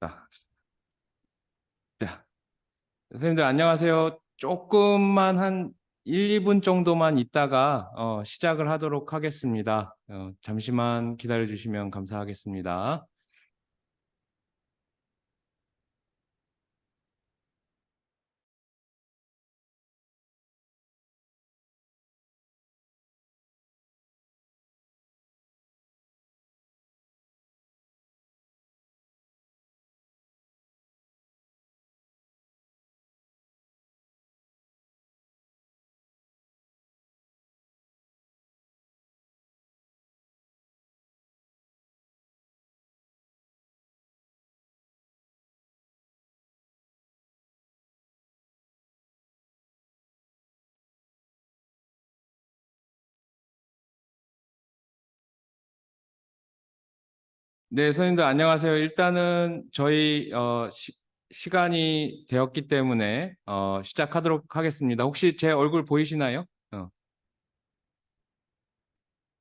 자, 자, 선생님들 안녕하세요. 조금만 한 1, 2분 정도만 있다가 시작을 하도록 하겠습니다. 잠시만 기다려 주시면 감사하겠습니다. 네, 선생님들 안녕하세요. 일단은 저희 시간이 되었기 때문에 시작하도록 하겠습니다. 혹시 제 얼굴 보이시나요? 어,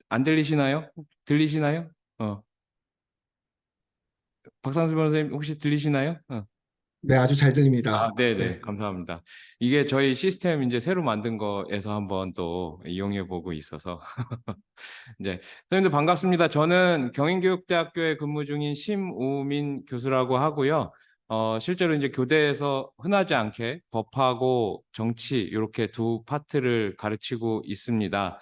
안 들리시나요? 들리시나요? 박상수 변호사님 혹시 들리시나요? 네, 아주 잘 들립니다. 네네, 네. 감사합니다. 이게 저희 시스템 이제 새로 만든 거에서 한번 또 이용해 보고 있어서. 이제, 선생님들 반갑습니다. 저는 경인교육대학교에 근무 중인 심우민 교수라고 하고요. 실제로 이제 교대에서 흔하지 않게 법하고 정치 이렇게 두 파트를 가르치고 있습니다.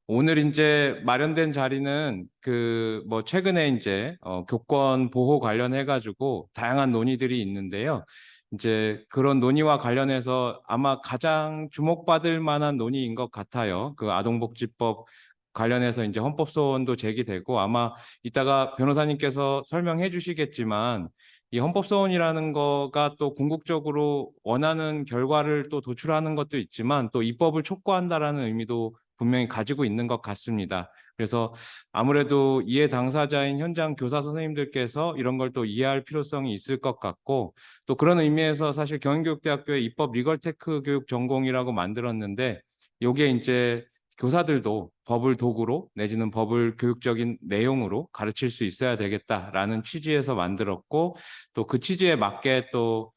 오늘 이제 마련된 자리는 그 뭐 최근에 이제 교권 보호 관련해 가지고 다양한 논의들이 있는데요. 이제 그런 논의와 관련해서 아마 가장 주목받을 만한 논의인 것 같아요. 그 아동복지법 관련해서 이제 헌법소원도 제기되고 아마 이따가 변호사님께서 설명해 주시겠지만 이 헌법소원이라는 거가 또 궁극적으로 원하는 결과를 또 도출하는 것도 있지만 또 입법을 촉구한다라는 의미도 분명히 가지고 있는 것 같습니다. 그래서 아무래도 이해 당사자인 현장 교사 선생님들께서 이런 걸 또 이해할 필요성이 있을 것 같고 또 그런 의미에서 사실 경인교육대학교의 입법 리걸테크 교육 전공이라고 만들었는데 요게 이제 교사들도 법을 도구로 내지는 법을 교육적인 내용으로 가르칠 수 있어야 되겠다라는 취지에서 만들었고 또 그 취지에 맞게 또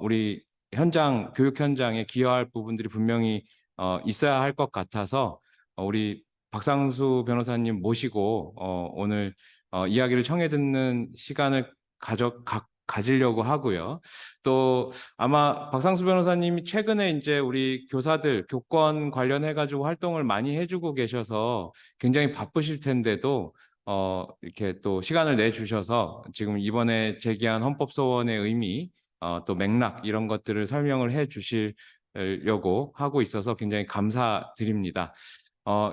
우리 현장 교육 현장에 기여할 부분들이 분명히 있어야 할 것 같아서 우리 박상수 변호사님 모시고 오늘 이야기를 청해 듣는 시간을 가지려고 하고요. 또 아마 박상수 변호사님이 최근에 이제 우리 교사들 교권 관련해 가지고 활동을 많이 해주고 계셔서 굉장히 바쁘실 텐데도 이렇게 또 시간을 내주셔서 지금 이번에 제기한 헌법소원의 의미 또 맥락 이런 것들을 설명을 해 주시려고 하고 있어서 굉장히 감사드립니다.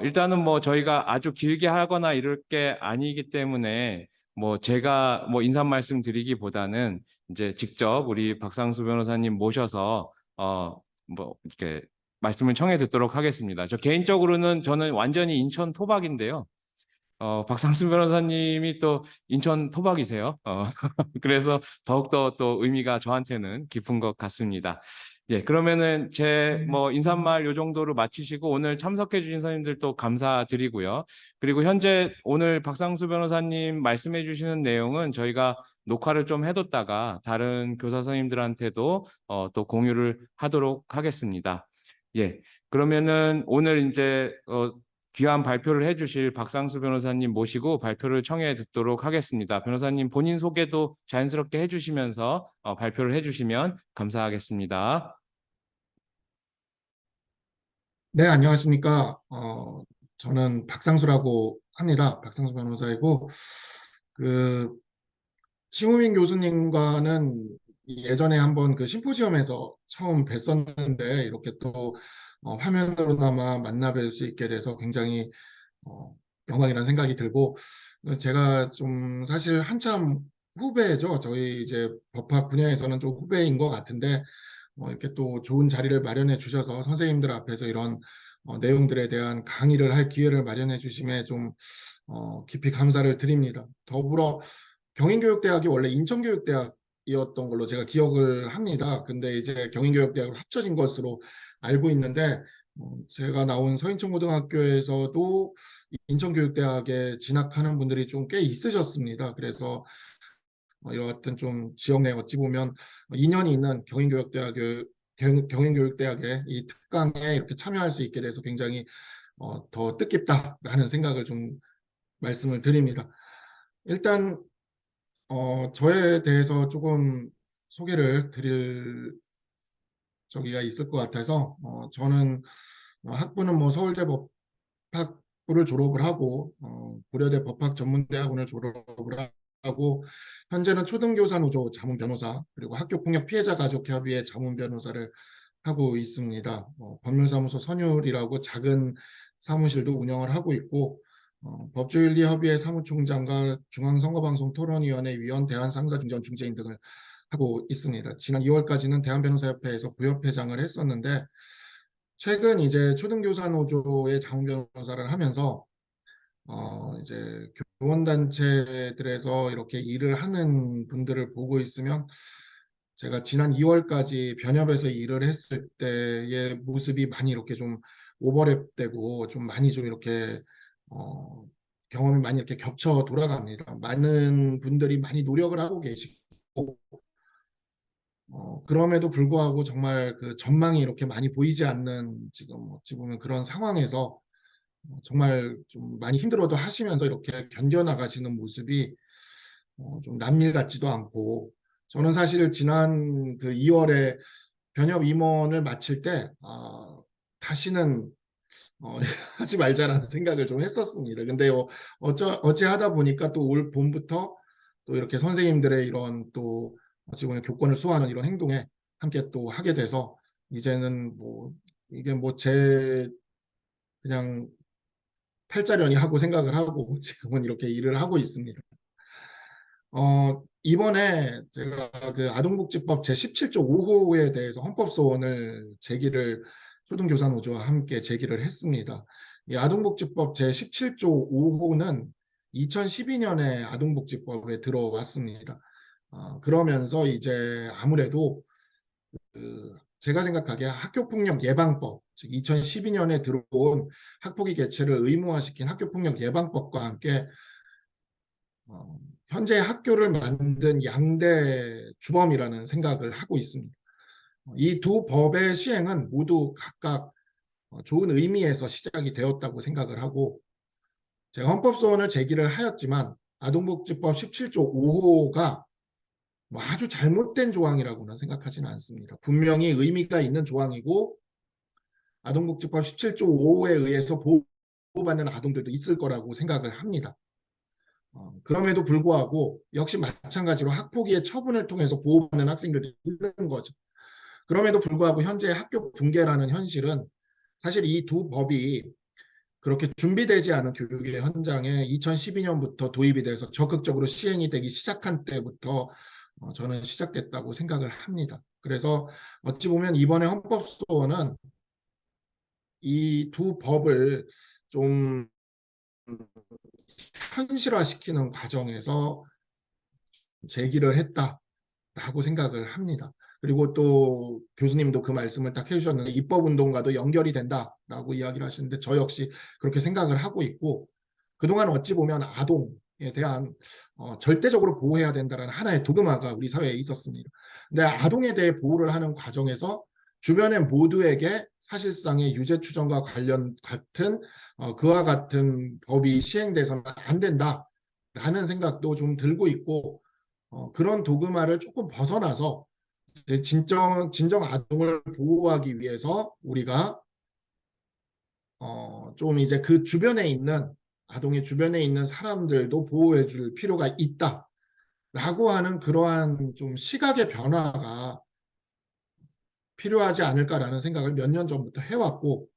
일단은 뭐 저희가 아주 길게 하거나 이럴 게 아니기 때문에 뭐 제가 뭐 인사 말씀 드리기보다는 이제 직접 우리 박상수 변호사님 모셔서 뭐 이렇게 말씀을 청해 듣도록 하겠습니다. 저 개인적으로는 저는 완전히 인천 토박인데요. 박상수 변호사님이 또 인천 토박이세요. 그래서 더욱더 또 의미가 저한테는 깊은 것 같습니다. 예, 그러면은 제 뭐 인사말 요 정도로 마치시고 오늘 참석해 주신 선생님들 또 감사드리고요. 그리고 현재 오늘 박상수 변호사님 말씀해 주시는 내용은 저희가 녹화를 좀 해뒀다가 다른 교사 선생님들한테도 또 공유를 하도록 하겠습니다. 예, 그러면은 오늘 이제 귀한 발표를 해주실 박상수 변호사님 모시고 발표를 청해 듣도록 하겠습니다. 변호사님 본인 소개도 자연스럽게 해주시면서 발표를 해주시면 감사하겠습니다. 네, 안녕하십니까. 저는 박상수라고 합니다. 박상수 변호사이고, 그, 심우민 교수님과는 예전에 한번 그 심포지엄에서 처음 뵀었는데, 이렇게 또 화면으로나마 만나 뵐 수 있게 돼서 굉장히 어, 영광이라는 생각이 들고, 제가 좀 사실 한참 후배죠. 저희 이제 법학 분야에서는 좀 후배인 것 같은데, 이렇게 또 좋은 자리를 마련해 주셔서 선생님들 앞에서 이런 내용들에 대한 강의를 할 기회를 마련해 주심에 좀 깊이 감사를 드립니다. 더불어 경인교육대학이 원래 인천교육대학이었던 걸로 제가 기억을 합니다. 근데 이제 경인교육대학으로 합쳐진 것으로 알고 있는데 제가 나온 서인천고등학교에서도 인천교육대학에 진학하는 분들이 좀 꽤 있으셨습니다. 그래서 이런 좀 지역 내 어찌 보면 인연이 있는 경인교육대학의 이 특강에 이렇게 참여할 수 있게 돼서 굉장히 더 뜻깊다라는 생각을 좀 말씀을 드립니다. 일단 저에 대해서 조금 소개를 드릴 저기가 있을 것 같아서 저는 학부는 뭐 서울대 법학부를 졸업을 하고 고려대 법학전문대학원을 졸업을 하고 현재는 초등교사 노조 자문변호사 그리고 학교폭력 피해자 가족협의회 자문변호사를 하고 있습니다. 법률사무소 선율이라고 작은 사무실도 운영을 하고 있고 법조윤리협의회 사무총장과 중앙선거방송토론위원회 위원, 대한상사중전중재인 등을 하고 있습니다. 지난 2월까지는 대한변호사협회에서 부협회장을 했었는데 최근 이제 초등교사 노조의 자문변호사를 하면서 이제 교원단체들에서 이렇게 일을 하는 분들을 보고 있으면 제가 지난 2월까지 변협에서 일을 했을 때의 모습이 많이 이렇게 좀 오버랩되고 좀 많이 좀 이렇게 경험이 많이 이렇게 겹쳐 돌아갑니다. 많은 분들이 많이 노력을 하고 계시고 그럼에도 불구하고 정말 그 전망이 이렇게 많이 보이지 않는 지금 어찌 보면 그런 상황에서 정말 좀 많이 힘들어도 하시면서 이렇게 견뎌나가시는 모습이 좀 남일 같지도 않고 저는 사실 지난 그 2월에 변협 임원을 마칠 때 다시는 하지 말자라는 생각을 좀 했었습니다. 근데 어찌 하다 보니까 또 올 봄부터 또 이렇게 선생님들의 이런 또 어찌 보면 교권을 수호하는 이런 행동에 함께 또 하게 돼서 이제는 뭐 이게 뭐 제 그냥 팔자련이 하고 생각을 하고 지금은 이렇게 일을 하고 있습니다. 이번에 제가 그 아동복지법 제17조 5호에 대해서 헌법소원을 제기를 초등교사 노조와 함께 제기를 했습니다. 이 아동복지법 제17조 5호는 2012년에 아동복지법에 들어왔습니다. 그러면서 이제 아무래도 제가 생각하기에 학교폭력 예방법, 즉 2012년에 들어온 학폭위 개최를 의무화시킨 학교폭력 예방법과 함께 현재 학교를 만든 양대 주범이라는 생각을 하고 있습니다. 이 두 법의 시행은 모두 각각 좋은 의미에서 시작이 되었다고 생각을 하고 제가 헌법소원을 제기를 하였지만 아동복지법 17조 5호가 뭐 아주 잘못된 조항이라고는 생각하지는 않습니다. 분명히 의미가 있는 조항이고 아동복지법 17조 5호에 의해서 보호받는 아동들도 있을 거라고 생각을 합니다. 그럼에도 불구하고 역시 마찬가지로 학폭위의 처분을 통해서 보호받는 학생들이 있는 거죠. 그럼에도 불구하고 현재 학교 붕괴라는 현실은 사실 이 두 법이 그렇게 준비되지 않은 교육의 현장에 2012년부터 도입이 돼서 적극적으로 시행이 되기 시작한 때부터 저는 시작됐다고 생각을 합니다. 그래서 어찌 보면 이번에 헌법소원은 이 두 법을 좀 현실화시키는 과정에서 제기를 했다라고 생각을 합니다. 그리고 또 교수님도 그 말씀을 딱 해주셨는데 입법운동과도 연결이 된다라고 이야기를 하시는데 저 역시 그렇게 생각을 하고 있고 그동안 어찌 보면 아동에 대한 절대적으로 보호해야 된다는 하나의 도그마가 우리 사회에 있었습니다. 근데 아동에 대해 보호를 하는 과정에서 주변의 모두에게 사실상의 유죄 추정과 관련 같은 그와 같은 법이 시행돼서는 안 된다라는 생각도 좀 들고 있고 그런 도그마를 조금 벗어나서 진정 아동을 보호하기 위해서 우리가 좀 이제 그 주변에 있는 아동의 주변에 있는 사람들도 보호해 줄 필요가 있다라고 하는 그러한 좀 시각의 변화가 필요하지 않을까라는 생각을 몇 년 전부터 해왔고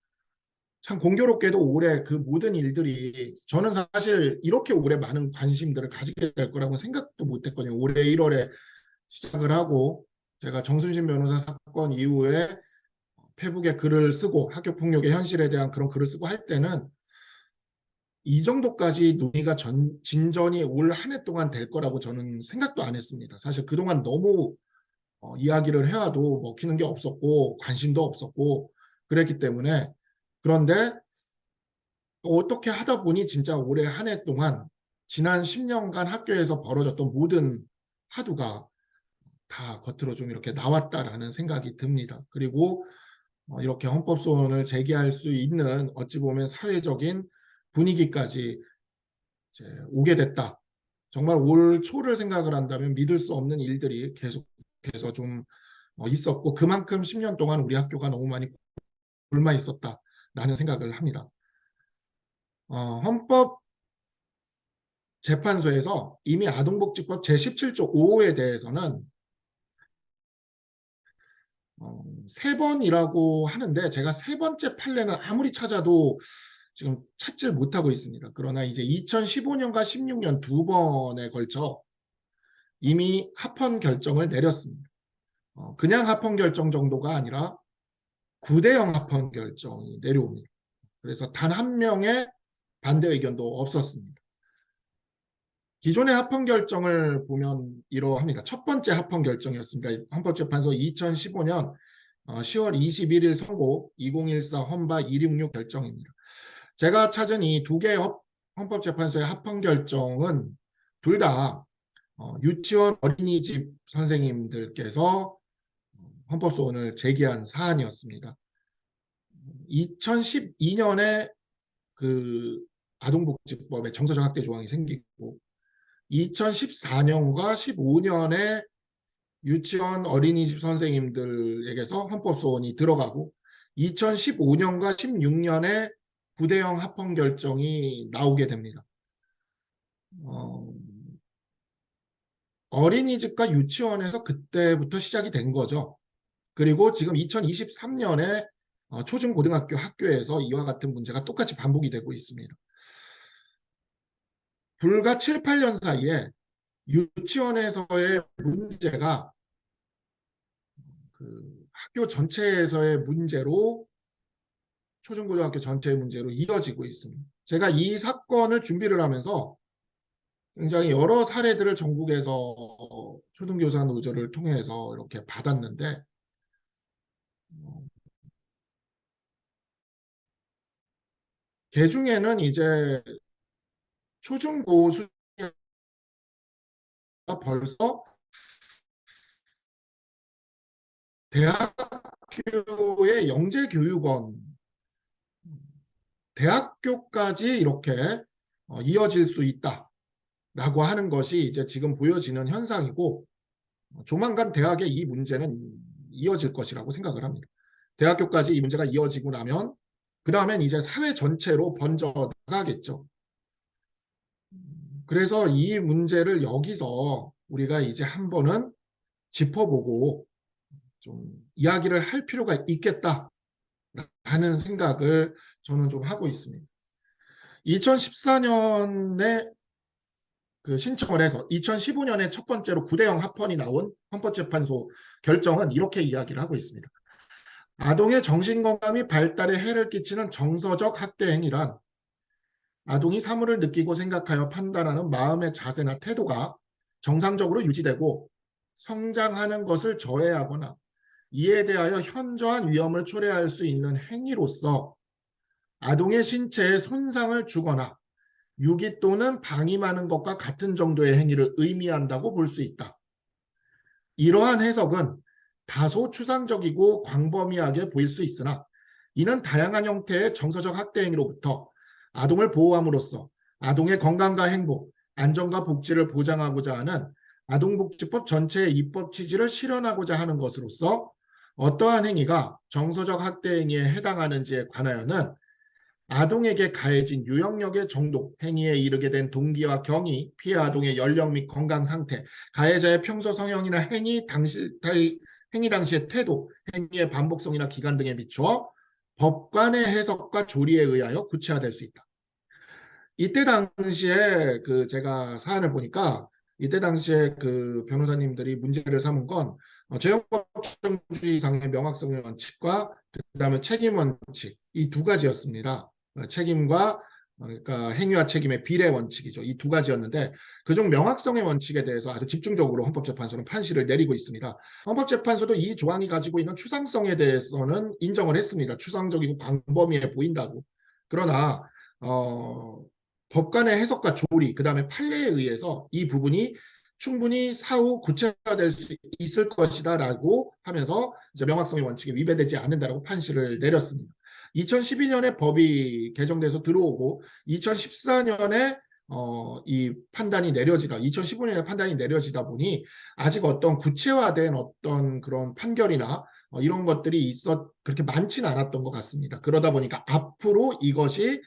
참 공교롭게도 올해 그 모든 일들이 저는 사실 이렇게 올해 많은 관심들을 가지게 될 거라고 생각도 못했거든요. 올해 1월에 시작을 하고 제가 정순신 변호사 사건 이후에 페북에 글을 쓰고 학교폭력의 현실에 대한 그런 글을 쓰고 할 때는 이 정도까지 논의가 진전이 올 한 해 동안 될 거라고 저는 생각도 안 했습니다. 사실 그동안 너무 이야기를 해와도 먹히는 게 없었고 관심도 없었고 그랬기 때문에 그런데 어떻게 하다 보니 진짜 올해 한 해 동안 지난 10년간 학교에서 벌어졌던 모든 화두가 다 겉으로 좀 이렇게 나왔다라는 생각이 듭니다. 그리고 이렇게 헌법소원을 제기할 수 있는 어찌 보면 사회적인 분위기까지 이제 오게 됐다. 정말 올 초를 생각을 한다면 믿을 수 없는 일들이 계속해서 좀 있었고 그만큼 10년 동안 우리 학교가 너무 많이 굶어 있었다라는 생각을 합니다. 헌법재판소에서 이미 아동복지법 제17조 5호에 대해서는 세 번이라고 하는데 제가 세 번째 판례는 아무리 찾아도 지금 찾질 못하고 있습니다. 그러나 이제 2015년과 16년 두 번에 걸쳐 이미 합헌 결정을 내렸습니다. 그냥 합헌 결정 정도가 아니라 9대0 합헌 결정이 내려옵니다. 그래서 단 한 명의 반대 의견도 없었습니다. 기존의 합헌 결정을 보면 이러합니다. 첫 번째 합헌 결정이었습니다. 헌법재판소 2015년 10월 21일 선고 2014 헌바 266 결정입니다. 제가 찾은 이 두 개의 헌법재판소의 합헌 결정은 둘 다 유치원 어린이집 선생님들께서 헌법소원을 제기한 사안이었습니다. 2012년에 그 아동복지법에 정서적 학대 조항이 생기고 2014년과 15년에 유치원 어린이집 선생님들에게서 헌법소원이 들어가고 2015년과 16년에 9대0 합헌 결정이 나오게 됩니다. 어린이집과 유치원에서 그때부터 시작이 된 거죠. 그리고 지금 2023년에 초중고등학교 학교에서 이와 같은 문제가 똑같이 반복이 되고 있습니다. 불과 7, 8년 사이에 유치원에서의 문제가 그 학교 전체에서의 문제로 초중고등학교 전체의 문제로 이어지고 있습니다. 제가 이 사건을 준비를 하면서 굉장히 여러 사례들을 전국에서 초등교사 노조를 통해서 이렇게 받았는데 그 중에는 이제 초중고 수준이 벌써 대학교의 영재교육원, 대학교까지 이렇게 이어질 수 있다라고 하는 것이 이제 지금 보여지는 현상이고 조만간 대학의 이 문제는 이어질 것이라고 생각을 합니다. 대학교까지 이 문제가 이어지고 나면 그 다음엔 이제 사회 전체로 번져 나가겠죠. 그래서 이 문제를 여기서 우리가 이제 한 번은 짚어보고 좀 이야기를 할 필요가 있겠다라는 생각을 저는 좀 하고 있습니다. 2014년에 그 신청을 해서 2015년에 첫 번째로 9대0 합헌이 나온 헌법재판소 결정은 이렇게 이야기를 하고 있습니다. 아동의 정신건강 및 발달에 해를 끼치는 정서적 학대 행위란 아동이 사물을 느끼고 생각하여 판단하는 마음의 자세나 태도가 정상적으로 유지되고 성장하는 것을 저해하거나 이에 대하여 현저한 위험을 초래할 수 있는 행위로서 아동의 신체에 손상을 주거나 유기 또는 방임하는 것과 같은 정도의 행위를 의미한다고 볼 수 있다. 이러한 해석은 다소 추상적이고 광범위하게 보일 수 있으나 이는 다양한 형태의 정서적 학대 행위로부터 아동을 보호함으로써 아동의 건강과 행복, 안전과 복지를 보장하고자 하는 아동복지법 전체의 입법 취지를 실현하고자 하는 것으로서 어떠한 행위가 정서적 학대 행위에 해당하는지에 관하여는 아동에게 가해진 유형력의 정도, 행위에 이르게 된 동기와 경위, 피해 아동의 연령 및 건강 상태, 가해자의 평소 성향이나 행위 당시의 태도, 행위의 반복성이나 기간 등에 비추어 법관의 해석과 조리에 의하여 구체화될 수 있다. 이때 당시에 그 제가 사안을 보니까 이때 당시에 그 변호사님들이 문제를 삼은 건 재형법 추정주의상의 명확성의 원칙과 그다음에 책임 원칙 이 두 가지였습니다. 책임과 그러니까 행위와 책임의 비례 원칙이죠. 이 두 가지였는데 그중 명확성의 원칙에 대해서 아주 집중적으로 헌법재판소는 판시를 내리고 있습니다. 헌법재판소도 이 조항이 가지고 있는 추상성에 대해서는 인정을 했습니다. 추상적이고 광범위해 보인다고. 그러나 법관의 해석과 조리, 그 다음에 판례에 의해서 이 부분이 충분히 사후 구체화될 수 있을 것이다라고 하면서 이제 명확성의 원칙에 위배되지 않는다라고 판시를 내렸습니다. 2012년에 법이 개정돼서 들어오고 2014년에 이 판단이 내려지다, 2015년에 판단이 내려지다 보니 아직 어떤 구체화된 어떤 그런 판결이나 이런 것들이 그렇게 많지는 않았던 것 같습니다. 그러다 보니까 앞으로 이것이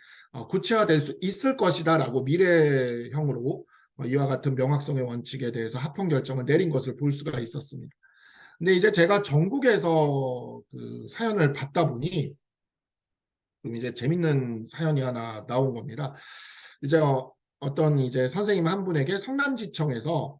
구체화될 수 있을 것이다라고 미래형으로 이와 같은 명확성의 원칙에 대해서 합헌 결정을 내린 것을 볼 수가 있었습니다. 근데 이제 제가 전국에서 그 사연을 받다 보니 좀 이제 재밌는 사연이 하나 나온 겁니다. 이제 어떤 이제 선생님 한 분에게 성남지청에서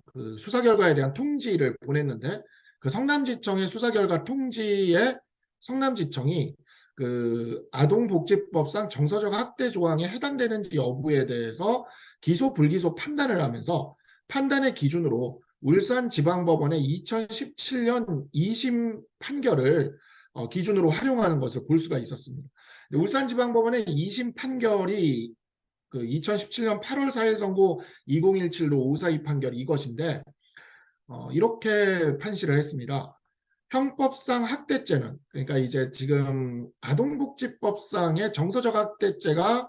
그 수사 결과에 대한 통지를 보냈는데 그 성남지청의 수사 결과 통지에 성남지청이 그 아동복지법상 정서적 학대 조항에 해당되는지 여부에 대해서 기소 불기소 판단을 하면서 판단의 기준으로 울산지방법원의 2017년 2심 판결을 기준으로 활용하는 것을 볼 수가 있었습니다. 울산지방법원의 2심 판결이 그 2017년 8월 4일 선고 2017로 542 판결 이것인데 이렇게 판시를 했습니다. 형법상 학대죄는 그러니까 이제 지금 아동복지법상의 정서적 학대죄가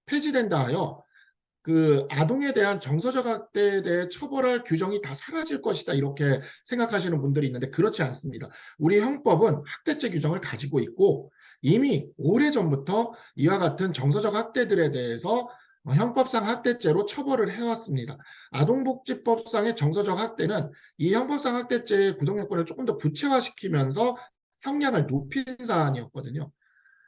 폐지된다 하여 그 아동에 대한 정서적 학대에 대해 처벌할 규정이 다 사라질 것이다 이렇게 생각하시는 분들이 있는데 그렇지 않습니다. 우리 형법은 학대죄 규정을 가지고 있고 이미 오래전부터 이와 같은 정서적 학대들에 대해서 형법상 학대죄로 처벌을 해왔습니다. 아동복지법상의 정서적 학대는 이 형법상 학대죄의 구성요건을 조금 더 구체화시키면서 형량을 높인 사안이었거든요.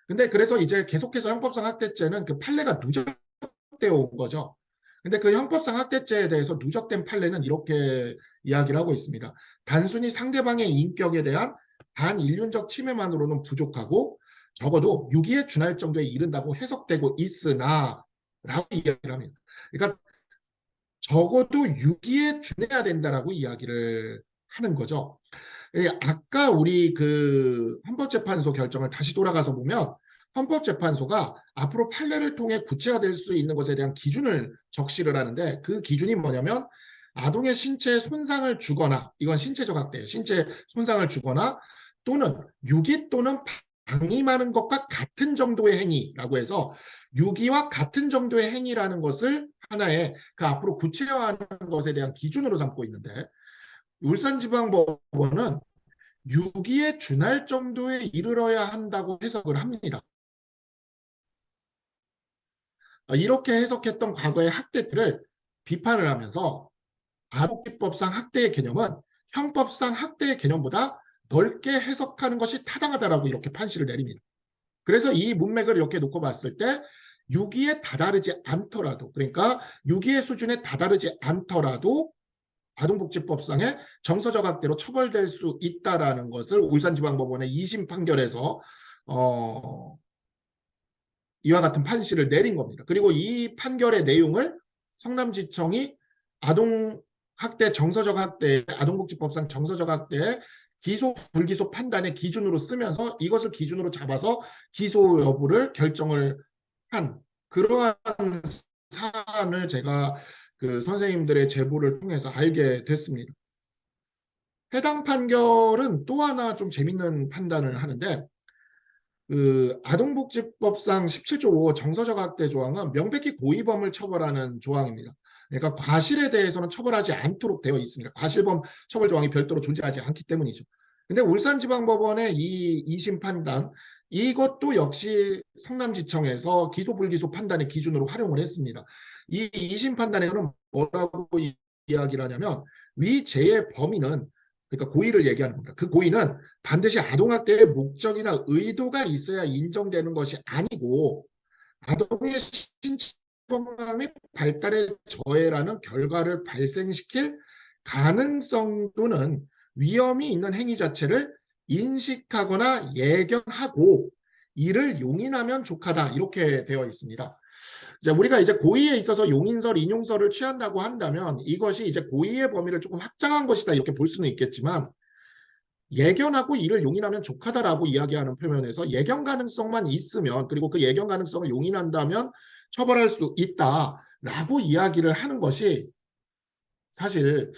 근데 그래서 이제 계속해서 형법상 학대죄는 그 판례가 누적되어 온 거죠. 근데 그 형법상 학대죄에 대해서 누적된 판례는 이렇게 이야기를 하고 있습니다. 단순히 상대방의 인격에 대한 반인륜적 침해만으로는 부족하고 적어도 유기에 준할 정도에 이른다고 해석되고 있으나 라고 이야기를 합니다. 그러니까 적어도 유기에 준해야 된다라고 이야기를 하는 거죠. 아까 우리 그 헌법재판소 결정을 다시 돌아가서 보면 헌법재판소가 앞으로 판례를 통해 구체화될 수 있는 것에 대한 기준을 적시를 하는데 그 기준이 뭐냐면 아동의 신체에 손상을 주거나 이건 신체적 학대예요. 신체에 손상을 주거나 또는 유기 또는 방임하는 것과 같은 정도의 행위라고 해서 유기와 같은 정도의 행위라는 것을 하나의 그 앞으로 구체화하는 것에 대한 기준으로 삼고 있는데 울산지방법원은 유기에 준할 정도에 이르러야 한다고 해석을 합니다. 이렇게 해석했던 과거의 학대들을 비판을 하면서 아동복지법상 학대의 개념은 형법상 학대의 개념보다 넓게 해석하는 것이 타당하다라고 이렇게 판시를 내립니다. 그래서 이 문맥을 이렇게 놓고 봤을 때 유기에 다다르지 않더라도 그러니까 유기의 수준에 다다르지 않더라도 아동복지법상의 정서적 학대로 처벌될 수 있다라는 것을 울산지방법원의 2심 판결에서 이와 같은 판시를 내린 겁니다. 그리고 이 판결의 내용을 성남지청이 아동학대 정서적 학대 아동복지법상 정서적 학대의 기소 불기소 판단의 기준으로 쓰면서 이것을 기준으로 잡아서 기소 여부를 결정을 한 그러한 사안을 제가 그 선생님들의 제보를 통해서 알게 됐습니다. 해당 판결은 또 하나 좀 재밌는 판단을 하는데 그 아동복지법상 17조 5호 정서적 학대 조항은 명백히 고의범을 처벌하는 조항입니다. 그러니까 과실에 대해서는 처벌하지 않도록 되어 있습니다. 과실범 처벌 조항이 별도로 존재하지 않기 때문이죠. 근데 울산지방법원의 이 2심 판단 이것도 역시 성남지청에서 기소 불기소 판단의 기준으로 활용을 했습니다. 이 2심 판단에서는 뭐라고 이야기를 하냐면 위죄의 범인은 그러니까 고의를 얘기하는 겁니다. 그 고의는 반드시 아동학대의 목적이나 의도가 있어야 인정되는 것이 아니고 아동의 신체 건강 및 발달에 저해라는 결과를 발생시킬 가능성 또는 위험이 있는 행위 자체를 인식하거나 예견하고 이를 용인하면 족하다 이렇게 되어 있습니다. 우리가 이제 고의에 있어서 용인설, 인용설을 취한다고 한다면 이것이 이제 고의의 범위를 조금 확장한 것이다 이렇게 볼 수는 있겠지만 예견하고 이를 용인하면 족하다라고 이야기하는 표현에서 예견 가능성만 있으면 그리고 그 예견 가능성을 용인한다면 처벌할 수 있다라고 이야기를 하는 것이 사실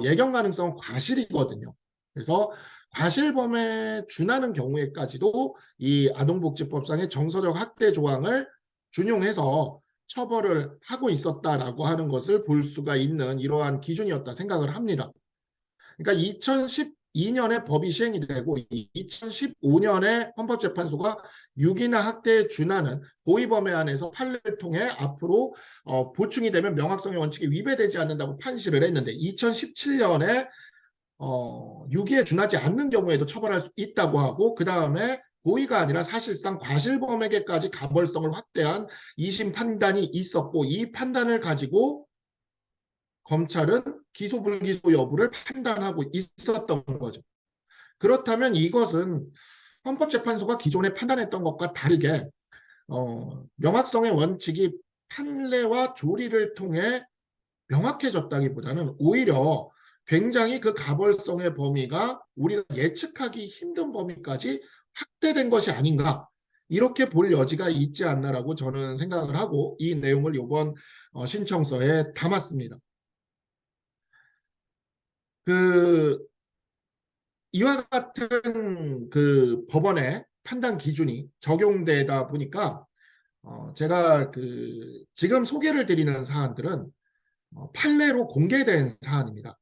예견 가능성은 과실이거든요. 그래서 과실범에 준하는 경우에까지도 이 아동복지법상의 정서적 학대 조항을 준용해서 처벌을 하고 있었다라고 하는 것을 볼 수가 있는 이러한 기준이었다 생각을 합니다. 그러니까 2012년에 법이 시행이 되고 2015년에 헌법재판소가 유기나 학대에 준하는 고의범에 한해서 판례를 통해 앞으로 보충이 되면 명확성의 원칙에 위배되지 않는다고 판시를 했는데 2017년에 유기에 준하지 않는 경우에도 처벌할 수 있다고 하고 그 다음에 고의가 아니라 사실상 과실범에게까지 가벌성을 확대한 2심 판단이 있었고 이 판단을 가지고 검찰은 기소 불기소 여부를 판단하고 있었던 거죠. 그렇다면 이것은 헌법재판소가 기존에 판단했던 것과 다르게 명확성의 원칙이 판례와 조리를 통해 명확해졌다기보다는 오히려 굉장히 그 가벌성의 범위가 우리가 예측하기 힘든 범위까지 확대된 것이 아닌가 이렇게 볼 여지가 있지 않나라고 저는 생각을 하고 이 내용을 이번 신청서에 담았습니다. 그 이와 같은 그 법원의 판단 기준이 적용되다 보니까 제가 그 지금 소개를 드리는 사안들은 판례로 공개된 사안입니다.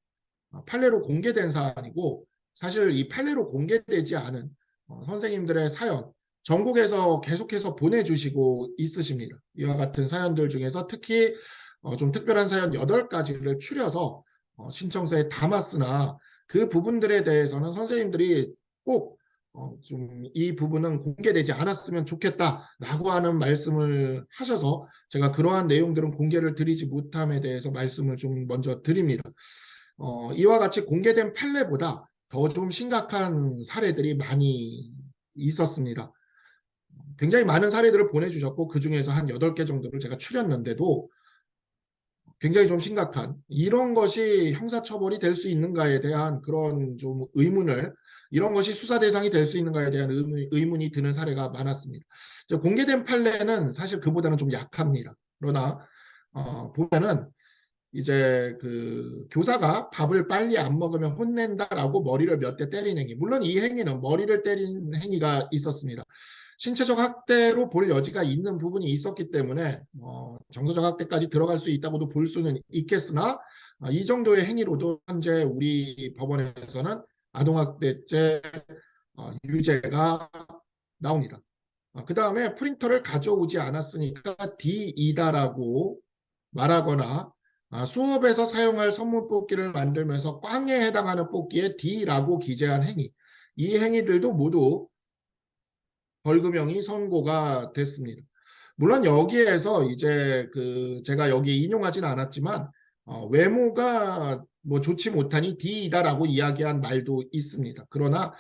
판례로 공개된 사안이고 사실 이 판례로 공개되지 않은 선생님들의 사연 전국에서 계속해서 보내주시고 있으십니다. 이와 같은 사연들 중에서 특히 좀 특별한 사연 8가지를 추려서 신청서에 담았으나 그 부분들에 대해서는 선생님들이 꼭 좀 이 부분은 공개되지 않았으면 좋겠다라고 하는 말씀을 하셔서 제가 그러한 내용들은 공개를 드리지 못함에 대해서 말씀을 좀 먼저 드립니다. 이와 같이 공개된 판례보다 더 좀 심각한 사례들이 많이 있었습니다. 굉장히 많은 사례들을 보내주셨고 그 중에서 한 8개 정도를 제가 추렸는데도 굉장히 좀 심각한 이런 것이 형사처벌이 될 수 있는가에 대한 그런 좀 의문을 이런 것이 수사 대상이 될 수 있는가에 대한 의문이 드는 사례가 많았습니다. 공개된 판례는 사실 그보다는 좀 약합니다. 그러나 보면은 이제 그 교사가 밥을 빨리 안 먹으면 혼낸다라고 머리를 몇 대 때린 행위. 물론 이 행위는 머리를 때린 행위가 있었습니다. 신체적 학대로 볼 여지가 있는 부분이 있었기 때문에 정서적 학대까지 들어갈 수 있다고도 볼 수는 있겠으나 이 정도의 행위로도 현재 우리 법원에서는 아동학대죄 유죄가 나옵니다. 그 다음에 프린터를 가져오지 않았으니까 D2다라고 말하거나 수업에서 사용할 선물 뽑기를 만들면서 꽝에 해당하는 뽑기에 D라고 기재한 행위. 이 행위들도 모두 벌금형이 선고가 됐습니다. 물론 여기에서 이제 그 제가 여기 인용하진 않았지만 외모가 뭐 좋지 못하니 D이다라고 이야기한 말도 있습니다. 그러나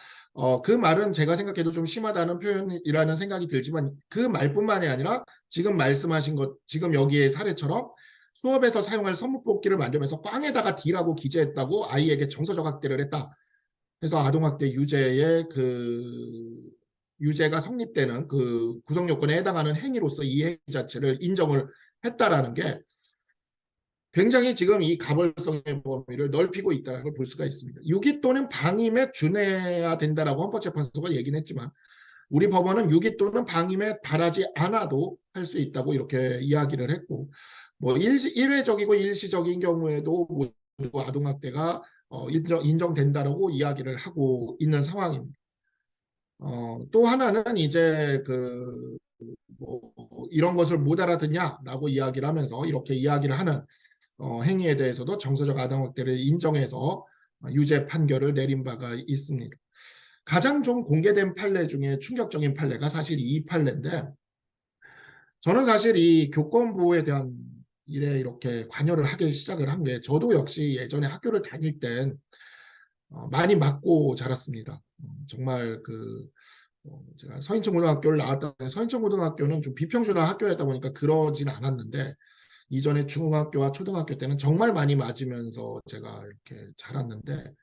그 말은 제가 생각해도 좀 심하다는 표현이라는 생각이 들지만 그 말뿐만이 아니라 지금 말씀하신 것 지금 여기의 사례처럼 수업에서 사용할 선물 뽑기를 만들면서 꽝에다가 D라고 기재했다고 아이에게 정서적 학대를 했다. 그래서 아동학대 유죄의 그 유죄가 성립되는 그 구성 요건에 해당하는 행위로서 이 행위 자체를 인정을 했다라는 게 굉장히 지금 이 가벌성의 범위를 넓히고 있다는 걸 볼 수가 있습니다. 유기 또는 방임에 준해야 된다라고 헌법재판소가 얘기는 했지만 우리 법원은 유기 또는 방임에 달하지 않아도 할 수 있다고 이렇게 이야기를 했고 뭐 일회적이고 일시적인 경우에도 모두 아동학대가 인정된다라고 이야기를 하고 있는 상황입니다. 또 하나는 이제 뭐 이런 것을 못 알아듣냐라고 이야기를 하면서 이렇게 이야기를 하는 행위에 대해서도 정서적 아동학대를 인정해서 유죄 판결을 내린 바가 있습니다. 가장 좀 공개된 판례 중에 충격적인 판례가 사실 이 판례인데 저는 사실 이 교권보호에 대한 일에 이렇게 관여를 하기 시작을 한 게 저도 역시 예전에 학교를 다닐 땐 많이 맞고 자랐습니다. 정말 제가 서인천고등학교를 나왔다. 서인천고등학교는 좀 비평준화 학교였다 보니까 그러진 않았는데 이전에 중학교와 초등학교 때는 정말 많이 맞으면서 제가 이렇게 자랐는데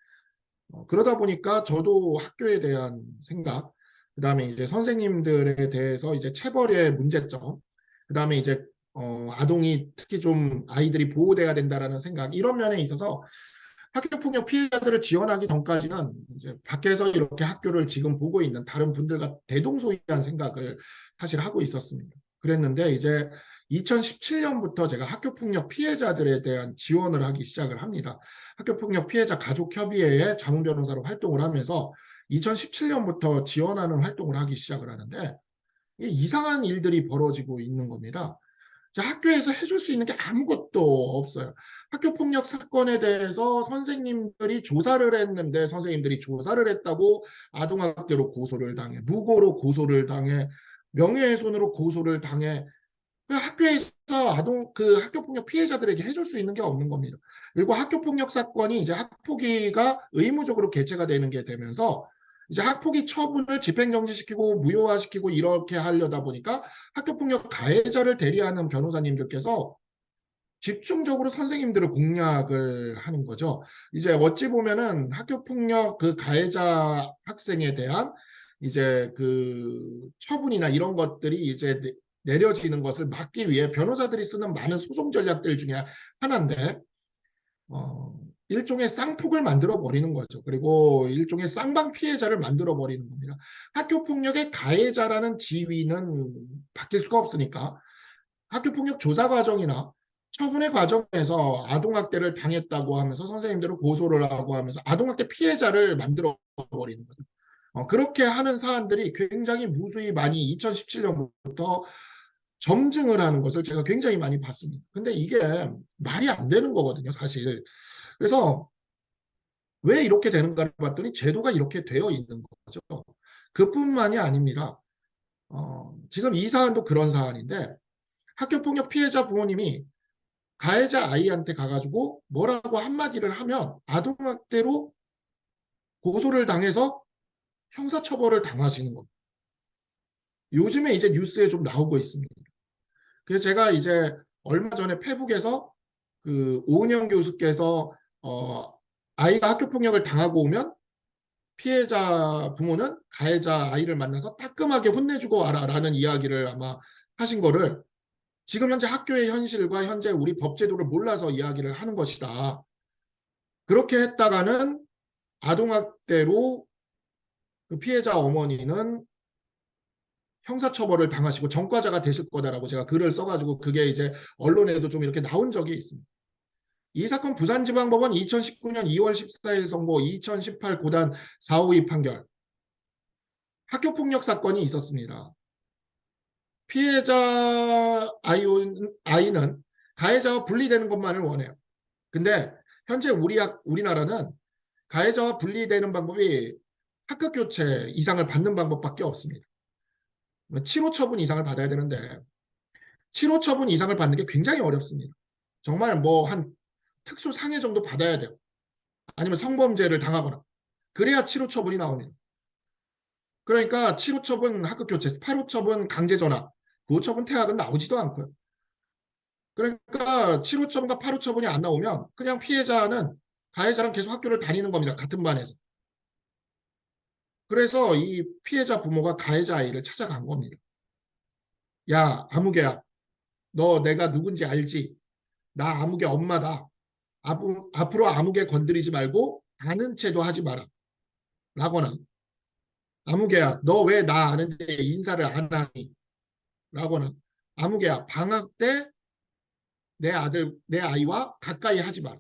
그러다 보니까 저도 학교에 대한 생각, 그다음에 이제 선생님들에 대해서 이제 체벌의 문제점, 그다음에 이제 아동이 특히 좀 아이들이 보호돼야 된다라는 생각 이런 면에 있어서 학교폭력 피해자들을 지원하기 전까지는 이제 밖에서 이렇게 학교를 지금 보고 있는 다른 분들과 대동소이한 생각을 사실 하고 있었습니다. 그랬는데 이제 2017년부터 제가 학교폭력 피해자들에 대한 지원을 하기 시작을 합니다. 학교폭력 피해자 가족협의회의 자문변호사로 활동을 하면서 2017년부터 지원하는 활동을 하기 시작을 하는데 이상한 일들이 벌어지고 있는 겁니다. 학교에서 해줄 수 있는 게 아무것도 없어요. 학교폭력 사건에 대해서 선생님들이 조사를 했는데 선생님들이 조사를 했다고 아동학대로 고소를 당해, 무고로 고소를 당해, 명예훼손으로 고소를 당해. 학교에서 학교폭력 피해자들에게 해줄 수 있는 게 없는 겁니다. 그리고 학교폭력 사건이 이제 학폭위가 의무적으로 개최가 되는 게 되면서 이제 학폭위 처분을 집행정지시키고 무효화시키고 이렇게 하려다 보니까 학교폭력 가해자를 대리하는 변호사님들께서 집중적으로 선생님들을 공략을 하는 거죠. 이제 어찌 보면은 학교폭력 그 가해자 학생에 대한 이제 그 처분이나 이런 것들이 이제 내려지는 것을 막기 위해 변호사들이 쓰는 많은 소송 전략들 중에 하나인데 일종의 쌍폭을 만들어 버리는 거죠. 그리고 일종의 쌍방 피해자를 만들어 버리는 겁니다. 학교폭력의 가해자라는 지위는 바뀔 수가 없으니까 학교폭력 조사 과정이나 처분의 과정에서 아동학대를 당했다고 하면서 선생님들을 고소를 하고 하면서 아동학대 피해자를 만들어 버리는 거죠. 그렇게 하는 사안들이 굉장히 무수히 많이 2017년부터 점증을 하는 것을 제가 굉장히 많이 봤습니다. 근데 이게 말이 안 되는 거거든요, 사실. 그래서 왜 이렇게 되는가를 봤더니 제도가 이렇게 되어 있는 거죠. 그뿐만이 아닙니다. 지금 이 사안도 그런 사안인데 학교폭력 피해자 부모님이 가해자 아이한테 가가지고 뭐라고 한마디를 하면 아동학대로 고소를 당해서 형사처벌을 당하시는 겁니다. 요즘에 이제 뉴스에 좀 나오고 있습니다. 그래서 제가 이제 얼마 전에 페북에서 그 오은영 교수께서 아이가 학교폭력을 당하고 오면 피해자 부모는 가해자 아이를 만나서 따끔하게 혼내주고 와라라는 이야기를 아마 하신 거를 지금 현재 학교의 현실과 현재 우리 법제도를 몰라서 이야기를 하는 것이다. 그렇게 했다가는 아동학대로 그 피해자 어머니는 형사처벌을 당하시고 전과자가 되실 거다라고 제가 글을 써가지고 그게 이제 언론에도 좀 이렇게 나온 적이 있습니다. 이 사건 부산지방법원 2019년 2월 14일 선고 2018 고단 452 판결 학교폭력 사건이 있었습니다. 피해자 아이는 가해자와 분리되는 것만을 원해요. 근데 현재 우리나라는 가해자와 분리되는 방법이 학급 교체 이상을 받는 방법밖에 없습니다. 치료 처분 이상을 받아야 되는데 치료 처분 이상을 받는 게 굉장히 어렵습니다. 정말 뭐 한 특수 상해 정도 받아야 돼요. 아니면 성범죄를 당하거나 그래야 치료 처분이 나옵니다. 그러니까 치료 처분 학급 교체, 파로 처분 강제 전학, 구호 처분 퇴학은 나오지도 않고요. 그러니까 치료 처분과 파로 처분이 안 나오면 그냥 피해자는 가해자랑 계속 학교를 다니는 겁니다. 같은 반에서. 그래서 이 피해자 부모가 가해자 아이를 찾아간 겁니다. 야, 아무개야. 너 내가 누군지 알지? 나 아무개 엄마다. 앞으로 아무개 건드리지 말고 아는 체도 하지 마라. 라거나 아무개야. 너 왜 나 아는데 인사를 안 하니? 라거나 아무개야. 방학 때 내 아이와 가까이 하지 마라.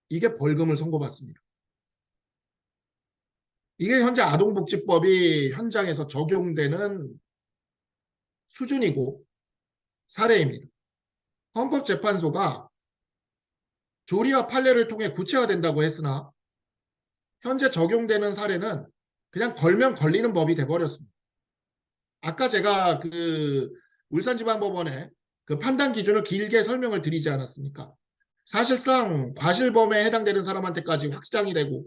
이게 벌금을 선고받습니다. 이게 현재 아동복지법이 현장에서 적용되는 수준이고 사례입니다. 헌법재판소가 조리와 판례를 통해 구체화된다고 했으나 현재 적용되는 사례는 그냥 걸면 걸리는 법이 돼버렸습니다. 아까 제가 그 울산지방법원의 그 판단 기준을 길게 설명을 드리지 않았습니까? 사실상 과실범에 해당되는 사람한테까지 확장이 되고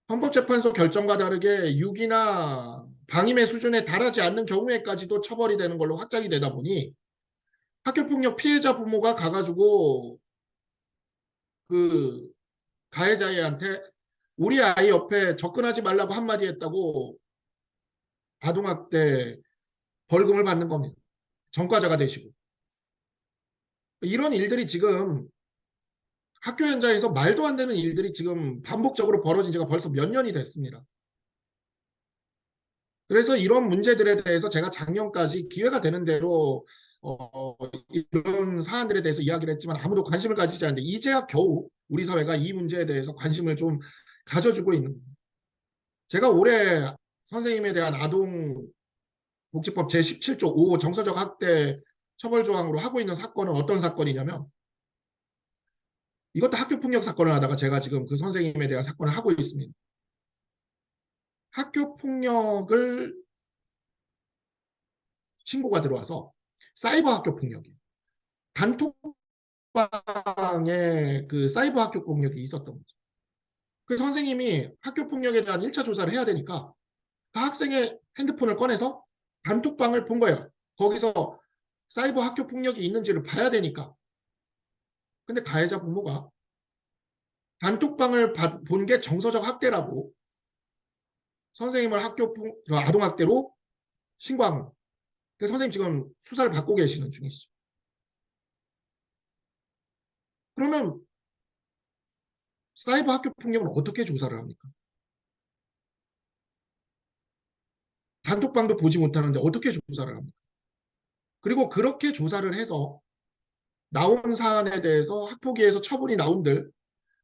헌법재판소 결정과 다르게 유기나 방임의 수준에 달하지 않는 경우에까지도 처벌이 되는 걸로 확장이 되다 보니 학교폭력 피해자 부모가 가가지고 그 가해자애한테 우리 아이 옆에 접근하지 말라고 한마디 했다고 아동학대 벌금을 받는 겁니다. 전과자가 되시고 이런 일들이 지금 학교 현장에서 말도 안 되는 일들이 지금 반복적으로 벌어진 지가 벌써 몇 년이 됐습니다. 그래서 이런 문제들에 대해서 제가 작년까지 기회가 되는 대로 이런 사안들에 대해서 이야기를 했지만 아무도 관심을 가지지 않는데 이제야 겨우 우리 사회가 이 문제에 대해서 관심을 좀 가져주고 있는 거예요. 제가 올해 선생님에 대한 아동복지법 제17조 5 정서적 학대 처벌 조항으로 하고 있는 사건은 어떤 사건이냐면 이것도 학교폭력 사건을 하다가 제가 지금 그 선생님에 대한 사건을 하고 있습니다. 학교폭력을 신고가 들어와서 사이버 학교폭력이에요. 단톡방에 그 사이버 학교폭력이 있었던 거죠. 그 선생님이 학교폭력에 대한 1차 조사를 해야 되니까 그 학생의 핸드폰을 꺼내서 단톡방을 본 거예요. 거기서 사이버 학교폭력이 있는지를 봐야 되니까. 근데 가해자 부모가 단톡방을 본 게 정서적 학대라고 선생님을 아동학대로 신고한 거예요. 그 선생님 지금 수사를 받고 계시는 중이시죠. 그러면 사이버 학교폭력은 어떻게 조사를 합니까? 단톡방도 보지 못하는데 어떻게 조사를 합니까? 그리고 그렇게 조사를 해서 나온 사안에 대해서 학폭위에서 처분이 나온들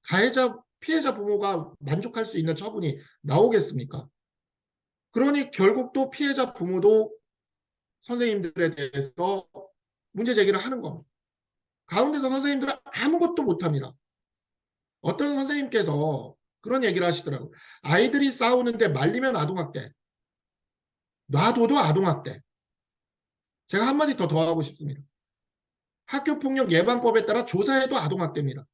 가해자, 피해자 부모가 만족할 수 있는 처분이 나오겠습니까? 그러니 결국 또 피해자 부모도 선생님들에 대해서 문제 제기를 하는 겁니다. 가운데서 선생님들은 아무것도 못합니다. 어떤 선생님께서 그런 얘기를 하시더라고요. 아이들이 싸우는데 말리면 아동학대, 놔둬도 아동학대. 제가 한마디 더 더하고 싶습니다. 학교폭력 예방법에 따라 조사해도 아동학대입니다.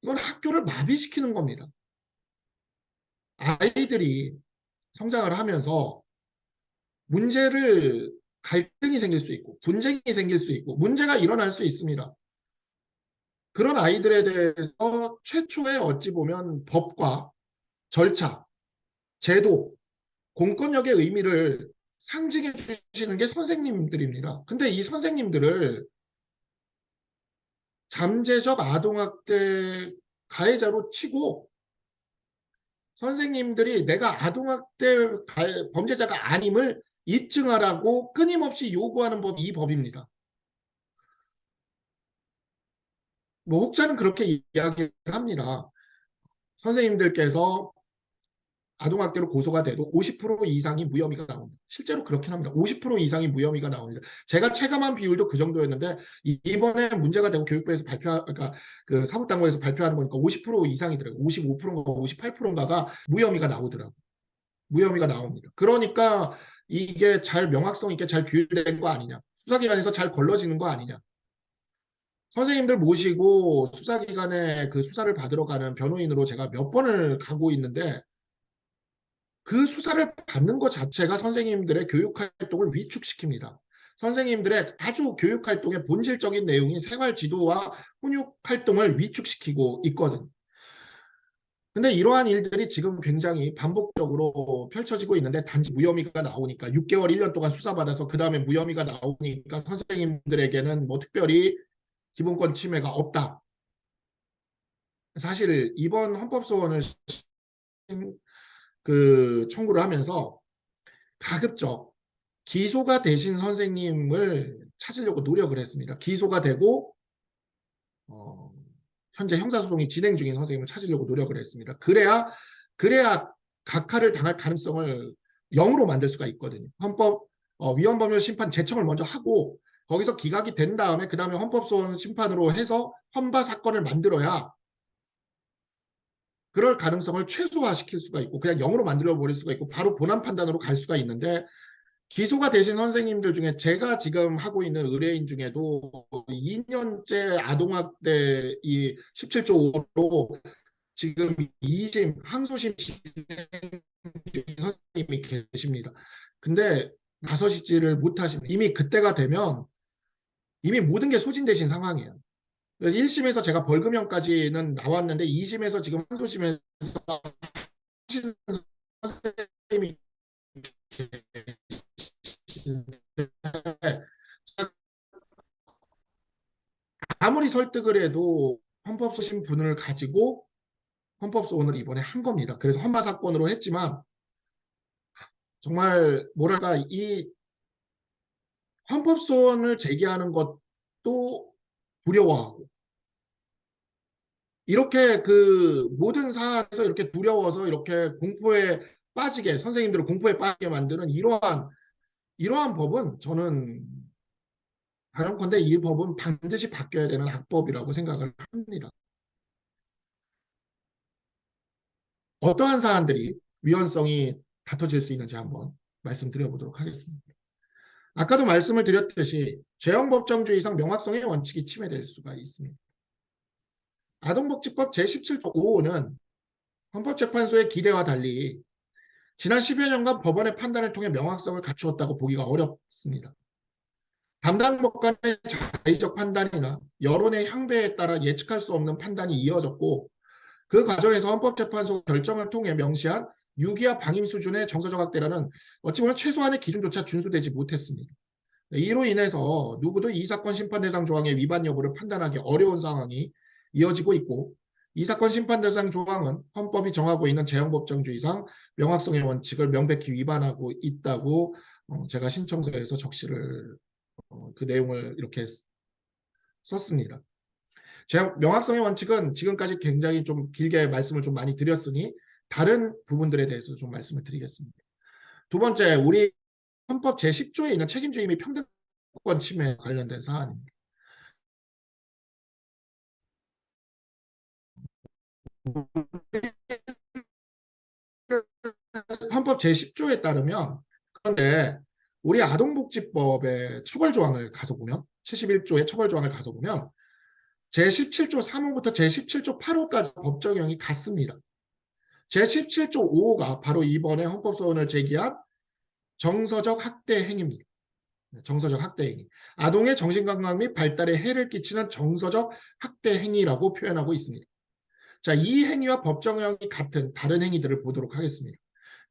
이건 학교를 마비시키는 겁니다. 아이들이 성장을 하면서 갈등이 생길 수 있고 분쟁이 생길 수 있고 문제가 일어날 수 있습니다. 그런 아이들에 대해서 최초의 어찌 보면 법과 절차, 제도, 공권력의 의미를 상징해 주시는 게 선생님들입니다. 근데 이 선생님들을 잠재적 아동학대 가해자로 치고 선생님들이 내가 아동학대 범죄자가 아님을 입증하라고 끊임없이 요구하는 법이 이 법입니다. 뭐 혹자는 그렇게 이야기를 합니다. 선생님들께서 아동학대로 고소가 돼도 50% 이상이 무혐의가 나옵니다. 실제로 그렇긴 합니다. 50% 이상이 무혐의가 나옵니다. 제가 체감한 비율도 그 정도였는데 이번에 문제가 되고 교육부에서 그러니까 그 사법당국에서 발표하는 거니까 50% 이상이더라고요. 55%인가 58%인가가 무혐의가 나오더라고요. 무혐의가 나옵니다. 그러니까 이게 잘 명확성 있게 잘 규율된 거 아니냐. 수사기관에서 잘 걸러지는 거 아니냐. 선생님들 모시고 수사기관에 그 수사를 받으러 가는 변호인으로 제가 몇 번을 가고 있는데 그 수사를 받는 것 자체가 선생님들의 교육활동을 위축시킵니다. 선생님들의 아주 교육활동의 본질적인 내용이 생활지도와 훈육활동을 위축시키고 있거든요. 근데 이러한 일들이 지금 굉장히 반복적으로 펼쳐지고 있는데 단지 무혐의가 나오니까 6개월, 1년 동안 수사받아서 그 다음에 무혐의가 나오니까 선생님들에게는 뭐 특별히 기본권 침해가 없다. 사실 이번 헌법소원을 청구를 하면서 가급적 기소가 되신 선생님을 찾으려고 노력을 했습니다. 기소가 되고 현재 형사소송이 진행 중인 선생님을 찾으려고 노력을 했습니다. 그래야 각하를 당할 가능성을 0으로 만들 수가 있거든요. 위헌법률 심판 제청을 먼저 하고 거기서 기각이 된 다음에 그 다음에 헌법소원 심판으로 해서 헌바 사건을 만들어야 그럴 가능성을 최소화시킬 수가 있고 그냥 0으로 만들어 버릴 수가 있고 바로 본안 판단으로 갈 수가 있는데 기소가 되신 선생님들 중에 제가 지금 하고 있는 의뢰인 중에도 2년째 아동학대 이 17조 5로 지금 2심 항소심 진행 중인 선생님이 계십니다. 근데 나서시지를 못하십니다. 이미 그때가 되면 이미 모든 게 소진되신 상황이에요. 1심에서 제가 벌금형까지는 나왔는데 2심에서 지금 항소심에서 하시는 선생님이 계신데 아무리 설득을 해도 헌법소신 분을 가지고 헌법소원을 이번에 한 겁니다. 그래서 헌마 사건으로 했지만 정말 뭐랄까 이 헌법소원을 제기하는 것도 두려워하고 이렇게 그 모든 사안에서 이렇게 두려워서 이렇게 공포에 빠지게 선생님들을 공포에 빠지게 만드는 이러한 법은 저는 단언컨대 이 법은 반드시 바뀌어야 되는 악법이라고 생각을 합니다. 어떠한 사안들이 위헌성이 다퉈질 수 있는지 한번 말씀드려보도록 하겠습니다. 아까도 말씀을 드렸듯이 재형법정주의상 명확성의 원칙이 침해될 수가 있습니다. 아동복지법 제17조 5호는 헌법재판소의 기대와 달리 지난 10여 년간 법원의 판단을 통해 명확성을 갖추었다고 보기가 어렵습니다. 담당 법관의 자의적 판단이나 여론의 향배에 따라 예측할 수 없는 판단이 이어졌고 그 과정에서 헌법재판소 결정을 통해 명시한 유기와 방임 수준의 정서적 학대라는 어찌 보면 최소한의 기준조차 준수되지 못했습니다. 이로 인해서 누구도 이 사건 심판 대상 조항의 위반 여부를 판단하기 어려운 상황이 이어지고 있고 이 사건 심판 대상 조항은 헌법이 정하고 있는 재형법정주의상 명확성의 원칙을 명백히 위반하고 있다고 제가 신청서에서 적시를 그 내용을 이렇게 썼습니다. 명확성의 원칙은 지금까지 굉장히 좀 길게 말씀을 좀 많이 드렸으니 다른 부분들에 대해서 좀 말씀을 드리겠습니다. 두 번째, 우리 헌법 제10조에 있는 책임주의 및 평등권 침해 관련된 사안입니다. 헌법 제10조에 따르면 그런데 우리 아동복지법의 처벌조항을 가서 보면 71조의 처벌조항을 가서 보면 제17조 3호부터 제17조 8호까지 법 적용이 같습니다. 제17조 5호가 바로 이번에 헌법소원을 제기한 정서적 학대 행위입니다. 정서적 학대 행위. 아동의 정신건강 및 발달에 해를 끼치는 정서적 학대 행위라고 표현하고 있습니다. 자, 이 행위와 법 적용이 같은 다른 행위들을 보도록 하겠습니다.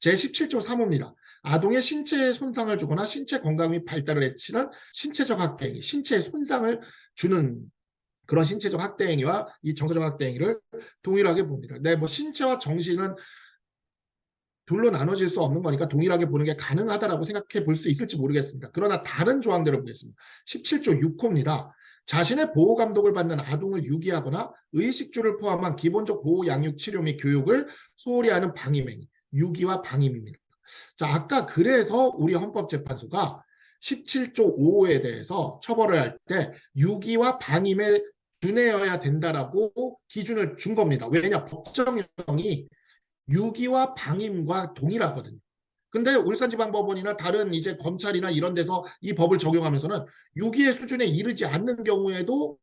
제17조 3호입니다. 아동의 신체에 손상을 주거나 신체 건강 및 발달을 해치는 신체적 학대 행위, 신체에 손상을 주는 그런 신체적 학대 행위와 이 정서적 학대 행위를 동일하게 봅니다. 네, 뭐 신체와 정신은 둘로 나눠질 수 없는 거니까 동일하게 보는 게 가능하다라고 생각해 볼 수 있을지 모르겠습니다. 그러나 다른 조항들을 보겠습니다. 17조 6호입니다. 자신의 보호 감독을 받는 아동을 유기하거나 의식주를 포함한 기본적 보호 양육 치료 및 교육을 소홀히 하는 방임행위, 유기와 방임입니다. 자, 아까 그래서 우리 헌법재판소가 17조 5호에 대해서 처벌을 할 때 유기와 방임에 준해여야 된다라고 기준을 준 겁니다. 왜냐? 법정형이 유기와 방임과 동일하거든요. 근데 울산지방법원이나 다른 이제 검찰이나 이런 데서 이 법을 적용하면서는 유기의 수준에 이르지 않는 경우에도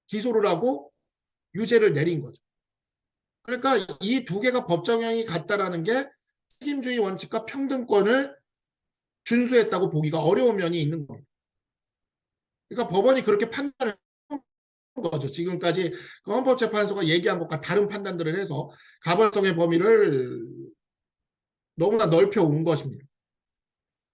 기소를 하고 유죄를 내린 거죠. 그러니까 이 두 개가 법 적용이 같다라는 게 책임주의 원칙과 평등권을 준수했다고 보기가 어려운 면이 있는 겁니다. 그러니까 법원이 그렇게 판단을 한 거죠. 지금까지 그 헌법재판소가 얘기한 것과 다른 판단들을 해서 가벌성의 범위를 너무나 넓혀온 것입니다.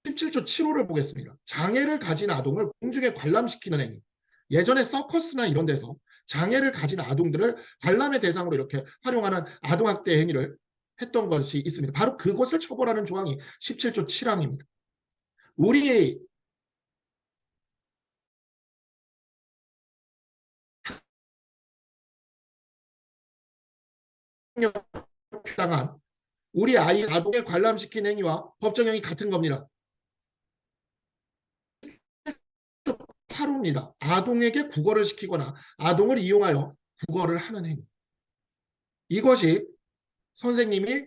17조 7호를 보겠습니다. 장애를 가진 아동을 공중에 관람시키는 행위. 예전에 서커스나 이런 데서 장애를 가진 아동들을 관람의 대상으로 이렇게 활용하는 아동학대 행위를 했던 것이 있습니다. 바로 그것을 처벌하는 조항이 17조 7항입니다. 우리 당한 우리 아동을 관람시킨 행위와 법정형이 같은 겁니다. 8호입니다. 아동에게 국어를 시키거나 아동을 이용하여 국어를 하는 행위. 이것이 선생님이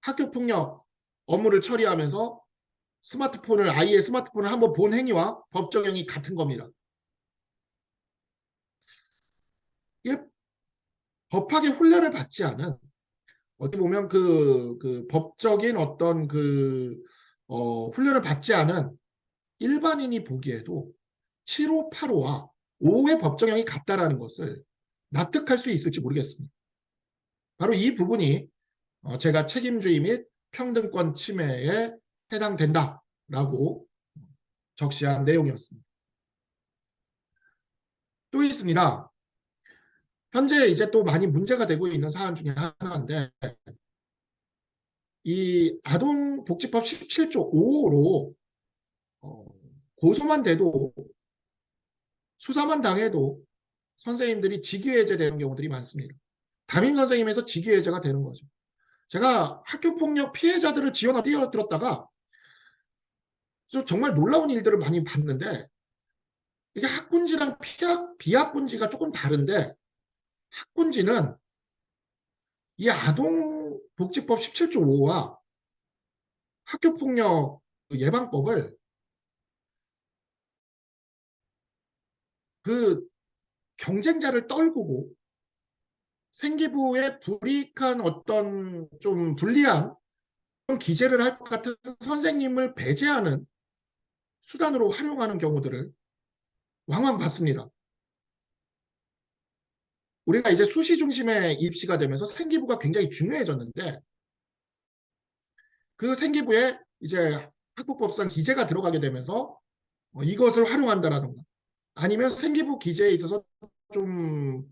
학교폭력 업무를 처리하면서 아이의 스마트폰을 한번 본 행위와 법 적용이 같은 겁니다. 이게 법학의 훈련을 받지 않은 어떻게 보면 그 법적인 어떤 훈련을 받지 않은 일반인이 보기에도 7호, 8호와 5호의 법 적용이 같다라는 것을 납득할 수 있을지 모르겠습니다. 바로 이 부분이 제가 책임주의 및 평등권 침해에 해당된다. 라고 적시한 내용이었습니다. 또 있습니다. 현재 이제 또 많이 문제가 되고 있는 사안 중에 하나인데, 이 아동복지법 17조 5호로 고소만 돼도, 수사만 당해도 선생님들이 직위해제되는 경우들이 많습니다. 담임 선생님에서 직위해제가 되는 거죠. 제가 학교폭력 피해자들을 지원하러 뛰어들었다가 정말 놀라운 일들을 많이 봤는데, 이게 학군지랑 비학군지가 조금 다른데, 학군지는 이 아동복지법 17조 5호와 학교폭력 예방법을 그 경쟁자를 떨구고 생기부에 불이익한 어떤 좀 불리한 기재를 할 것 같은 선생님을 배제하는 수단으로 활용하는 경우들을 왕왕 봤습니다. 우리가 이제 수시 중심의 입시가 되면서 생기부가 굉장히 중요해졌는데, 그 생기부에 이제 학부법상 기재가 들어가게 되면서 이것을 활용한다라든가, 아니면 생기부 기재에 있어서 좀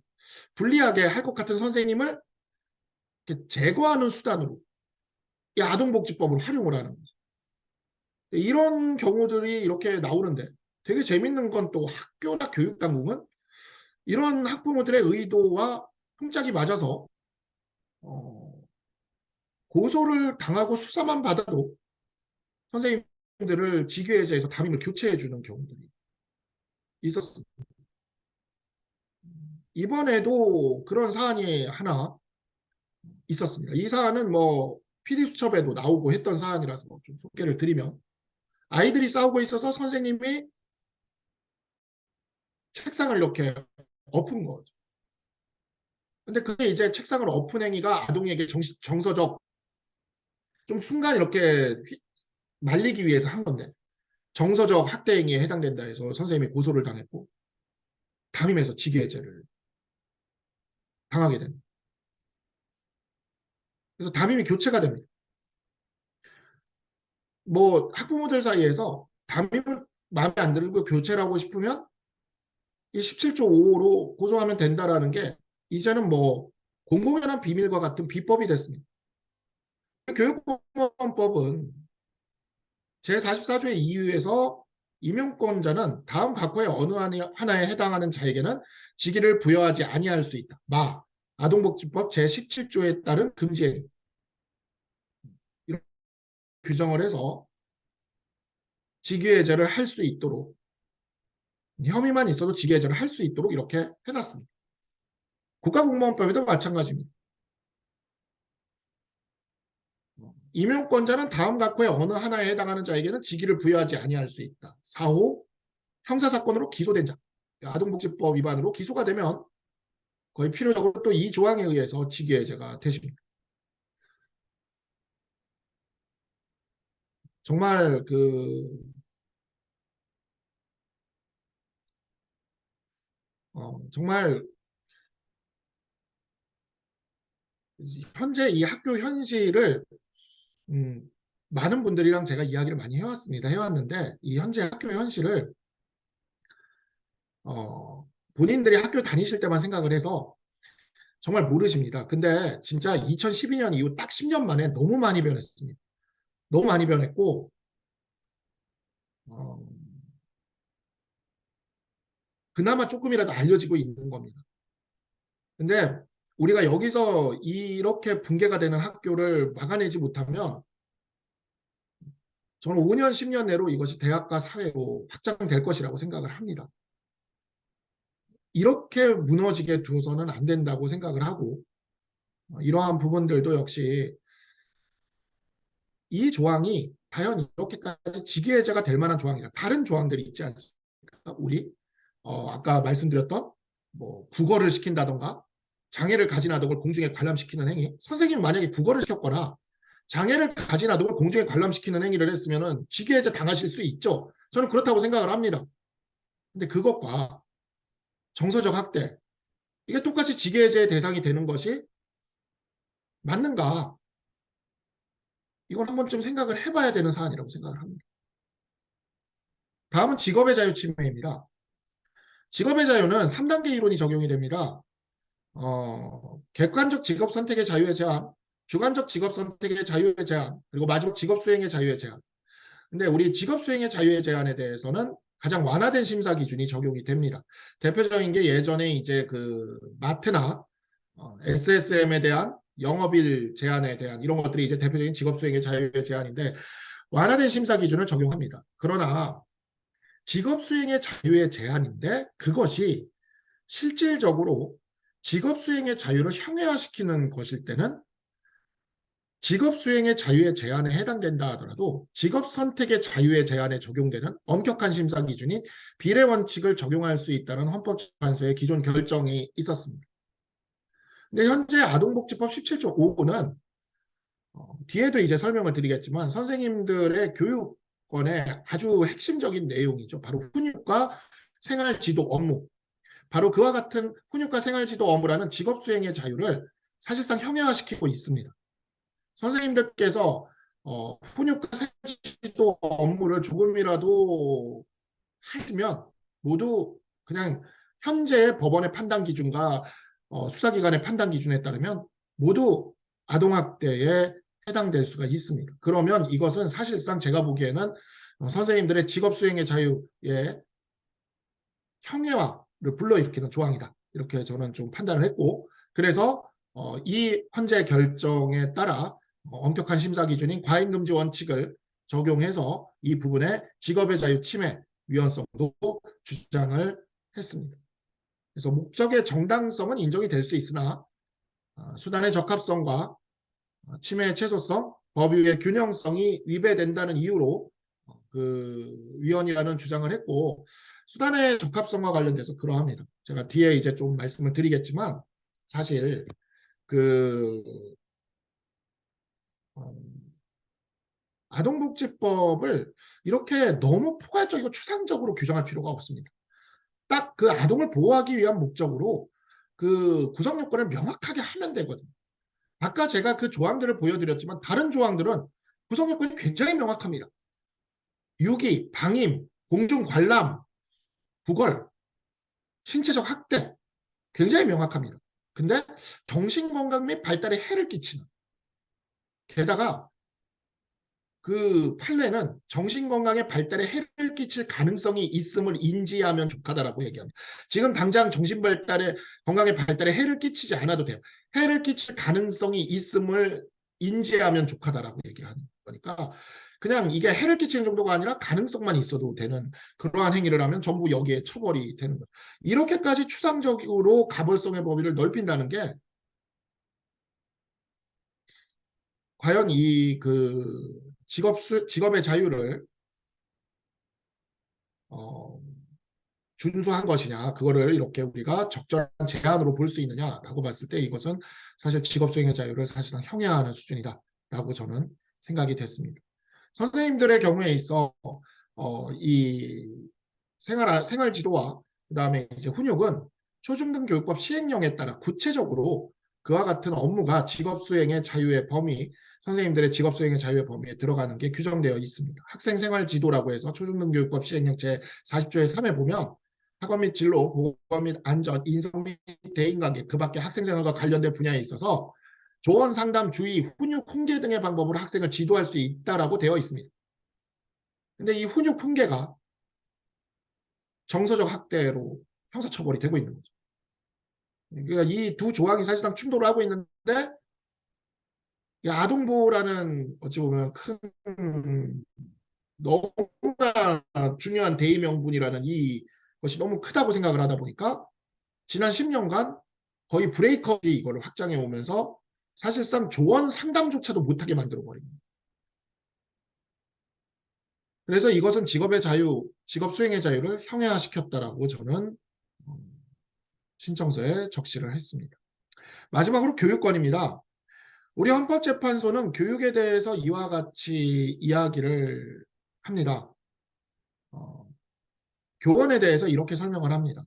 불리하게 할 것 같은 선생님을 제거하는 수단으로 이 아동복지법을 활용을 하는 거죠. 이런 경우들이 이렇게 나오는데, 되게 재밌는 건 또 학교나 교육당국은 이런 학부모들의 의도와 통짝이 맞아서 고소를 당하고 수사만 받아도 선생님들을 직위해제해서 담임을 교체해주는 경우들이 있었습니다. 이번에도 그런 사안이 하나 있었습니다. 이 사안은 뭐 PD수첩에도 나오고 했던 사안이라서 좀 소개를 드리면, 아이들이 싸우고 있어서 선생님이 책상을 이렇게 엎은 거죠. 근데 그게 이제 책상을 엎은 행위가 아동에게 정서적, 좀 순간 이렇게 말리기 위해서 한 건데, 정서적 학대 행위에 해당된다 해서 선생님이 고소를 당했고, 담임에서 직위해제를 당하게 됩니다. 그래서 담임이 교체가 됩니다. 뭐 학부모들 사이에서 담임을 마음에 안 들고 교체를 하고 싶으면 이 17조 5호로 고소하면 된다라는 게 이제는 뭐 공공연한 비밀과 같은 비법이 됐습니다. 교육공무원법은 제44조의 2유에서 임용권자는 다음 각호의 어느 하나에 해당하는 자에게는 직위를 부여하지 아니할 수 있다. 아동복지법 제17조에 따른 금지행위, 이런 규정을 해서 직위해제를 할 수 있도록, 혐의만 있어도 직위해제를 할 수 있도록 이렇게 해놨습니다. 국가공무원법에도 마찬가지입니다. 임용권자는 다음 각호의 어느 하나에 해당하는 자에게는 직위를 부여하지 아니할 수 있다. 4호 형사사건으로 기소된 자, 아동복지법 위반으로 기소가 되면 거의 필요적으로 또 이 조항에 의해서 직위해제가 되십니다. 정말 정말 현재 이 학교 현실을 많은 분들이랑 제가 이야기를 많이 해왔는데, 이 현재 학교 현실을 본인들이 학교 다니실 때만 생각을 해서 정말 모르십니다. 근데 진짜 2012년 이후 딱 10년 만에 너무 많이 변했습니다. 너무 많이 변했고, 어, 그나마 조금이라도 알려지고 있는 겁니다. 근데 우리가 여기서 이렇게 붕괴가 되는 학교를 막아내지 못하면 저는 5년, 10년 내로 이것이 대학과 사회로 확장될 것이라고 생각을 합니다. 이렇게 무너지게 두어서는 안 된다고 생각을 하고, 이러한 부분들도 역시 이 조항이 과연 이렇게까지 직위해제가 될 만한 조항이다. 다른 조항들이 있지 않습니까? 우리 아까 말씀드렸던 뭐 국어를 시킨다던가 장애를 가진 아동을 공중에 관람시키는 행위. 선생님이 만약에 국어를 시켰거나 장애를 가진 아동을 공중에 관람시키는 행위를 했으면 직위해제 당하실 수 있죠. 저는 그렇다고 생각을 합니다. 근데 그것과 정서적 학대, 이게 똑같이 직위해제의 대상이 되는 것이 맞는가? 이건 한 번쯤 생각을 해봐야 되는 사안이라고 생각을 합니다. 다음은 직업의 자유 침해입니다. 직업의 자유는 3단계 이론이 적용이 됩니다. 객관적 직업 선택의 자유의 제한, 주관적 직업 선택의 자유의 제한, 그리고 마지막 직업 수행의 자유의 제한. 근데 우리 직업 수행의 자유의 제한에 대해서는 가장 완화된 심사 기준이 적용이 됩니다. 대표적인 게 예전에 이제 그 마트나 SSM에 대한 영업일 제한에 대한 이런 것들이 이제 대표적인 직업 수행의 자유의 제한인데 완화된 심사 기준을 적용합니다. 그러나 직업 수행의 자유의 제한인데 그것이 실질적으로 직업 수행의 자유를 형해화시키는 것일 때는 직업 수행의 자유의 제한에 해당된다 하더라도 직업 선택의 자유의 제한에 적용되는 엄격한 심사 기준인 비례 원칙을 적용할 수 있다는 헌법재판소의 기존 결정이 있었습니다. 근데 현재 아동복지법 17조 5호는 뒤에도 이제 설명을 드리겠지만 선생님들의 교육권의 아주 핵심적인 내용이죠. 바로 훈육과 생활지도 업무. 바로 그와 같은 훈육과 생활지도 업무라는 직업 수행의 자유를 사실상 형해화시키고 있습니다. 선생님들께서 훈육과 생활지도 업무를 조금이라도 하시면 모두 그냥 현재의 법원의 판단 기준과 수사기관의 판단 기준에 따르면 모두 아동학대에 해당될 수가 있습니다. 그러면 이것은 사실상 제가 보기에는 선생님들의 직업수행의 자유의 형해화를 불러일으키는 조항이다. 이렇게 저는 좀 판단을 했고 그래서 이 헌재 결정에 따라 엄격한 심사 기준인 과잉금지 원칙을 적용해서 이 부분에 직업의 자유 침해 위헌성도 주장을 했습니다. 그래서 목적의 정당성은 인정이 될 수 있으나 수단의 적합성과 침해의 최소성, 법유의 균형성이 위배된다는 이유로 그 위헌이라는 주장을 했고 수단의 적합성과 관련돼서 그러합니다. 제가 뒤에 이제 좀 말씀을 드리겠지만 사실 그 아동복지법을 이렇게 너무 포괄적이고 추상적으로 규정할 필요가 없습니다. 딱 그 아동을 보호하기 위한 목적으로 그 구성 요건을 명확하게 하면 되거든요. 아까 제가 그 조항들을 보여드렸지만 다른 조항들은 구성 요건이 굉장히 명확합니다. 유기, 방임, 공중 관람, 구걸, 신체적 학대 굉장히 명확합니다. 근데 정신건강 및 발달에 해를 끼치는 게다가 그 판례는 정신건강의 발달에 해를 끼칠 가능성이 있음을 인지하면 족하다라고 얘기합니다. 지금 당장 정신발달에 건강의 발달에 해를 끼치지 않아도 돼요. 해를 끼칠 가능성이 있음을 인지하면 족하다라고 얘기를 하는 거니까 그냥 이게 해를 끼치는 정도가 아니라 가능성만 있어도 되는 그러한 행위를 하면 전부 여기에 처벌이 되는 거예요. 이렇게까지 추상적으로 가벌성의 범위를 넓힌다는 게 과연 이 그 직업의 자유를 준수한 것이냐, 그거를 이렇게 우리가 적절한 제한으로 볼 수 있느냐라고 봤을 때 이것은 사실 직업수행의 자유를 사실상 형해하는 수준이다라고 저는 생각이 됐습니다. 선생님들의 경우에 있어 이 생활 지도와 그다음에 이제 훈육은 초중등교육법 시행령에 따라 구체적으로 그와 같은 업무가 직업수행의 자유의 범위, 선생님들의 직업수행의 자유의 범위에 들어가는 게 규정되어 있습니다. 학생생활지도라고 해서 초중등교육법 시행령 제40조의 3에 보면 학업 및 진로, 보건 및 안전, 인성 및 대인관계, 그 밖에 학생생활과 관련된 분야에 있어서 조언, 상담, 주의, 훈육, 훈계 등의 방법으로 학생을 지도할 수 있다라고 되어 있습니다. 근데 이 훈육, 훈계가 정서적 학대로 형사처벌이 되고 있는 거죠. 그러니까 이 두 조항이 사실상 충돌을 하고 있는데 이 아동보호라는 어찌 보면 큰 너무나 중요한 대의 명분이라는 이 것이 너무 크다고 생각을 하다 보니까 지난 10년간 거의 브레이커 이거를 확장해 오면서 사실상 조언 상담조차도 못하게 만들어 버립니다. 그래서 이것은 직업의 자유, 직업 수행의 자유를 형해화시켰다라고 저는 신청서에 적시를 했습니다. 마지막으로 교육권입니다. 우리 헌법재판소는 교육에 대해서 이와 같이 이야기를 합니다. 교원에 대해서 이렇게 설명을 합니다.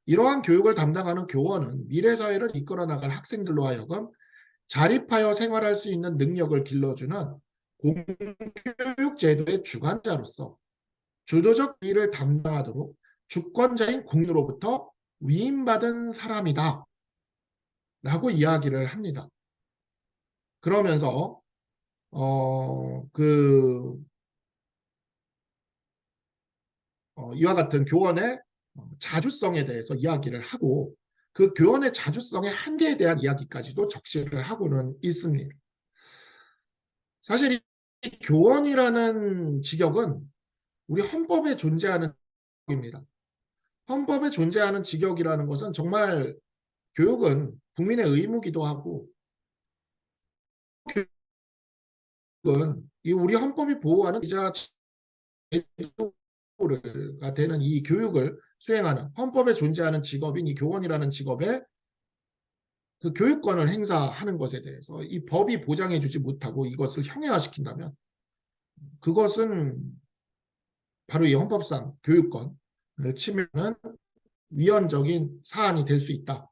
이러한 교육을 담당하는 교원은 미래 사회를 이끌어 나갈 학생들로 하여금 자립하여 생활할 수 있는 능력을 길러주는 공교육 제도의 주관자로서 주도적 일을 담당하도록 주권자인 국민으로부터 위임받은 사람이다 라고 이야기를 합니다. 그러면서 이와 같은 교원의 자주성에 대해서 이야기를 하고 그 교원의 자주성의 한계에 대한 이야기까지도 적시를 하고는 있습니다. 사실 이 교원이라는 직역은 우리 헌법에 존재하는 직역입니다. 헌법에 존재하는 직역이라는 것은 정말 교육은 국민의 의무기도 하고 교육은 이 우리 헌법이 보호하는 기자 가 되는 이 교육을 수행하는 헌법에 존재하는 직업인 이 교원이라는 직업에 그 교육권을 행사하는 것에 대해서 이 법이 보장해주지 못하고 이것을 형해화시킨다면 그것은 바로 이 헌법상 교육권 침해는 위헌적인 사안이 될 수 있다.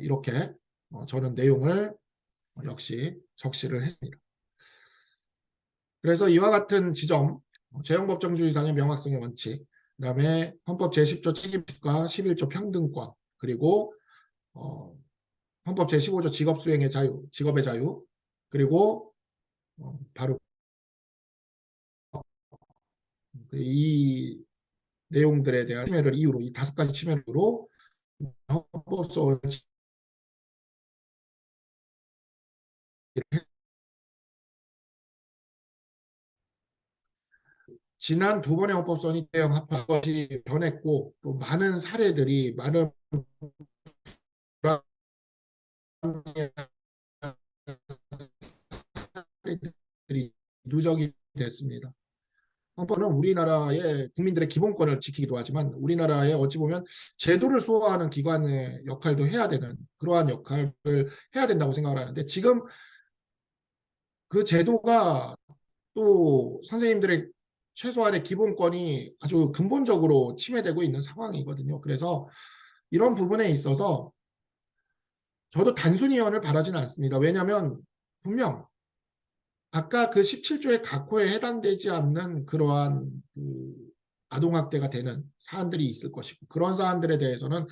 이렇게 저는 내용을 역시 적시를 했습니다. 그래서 이와 같은 지점, 재형법정주의상의 명확성의 원칙, 그다음에 헌법 제10조 책임과 11조 평등권, 그리고 헌법 제15조 직업수행의 자유, 직업의 자유, 그리고 바로 이 내용들에 대한 침해를 이유로 이 5가지 침해를 이유로 헌법소원을 지난 2번의 헌법소원이 대형 합한 것이 변했고 또 많은 사례들이 많은 사례들이 누적이 됐습니다. 헌법은 우리나라의 국민들의 기본권을 지키기도 하지만 우리나라에 어찌 보면 제도를 수호하는 기관의 역할도 해야 되는 그러한 역할을 해야 된다고 생각을 하는데 지금 그 제도가 또 선생님들의 최소한의 기본권이 아주 근본적으로 침해되고 있는 상황이거든요. 그래서 이런 부분에 있어서 저도 단순히 위헌을 바라지는 않습니다. 왜냐하면 분명 아까 그 17조의 각호에 해당되지 않는 그러한 아동학대가 되는 사안들이 있을 것이고 그런 사안들에 대해서는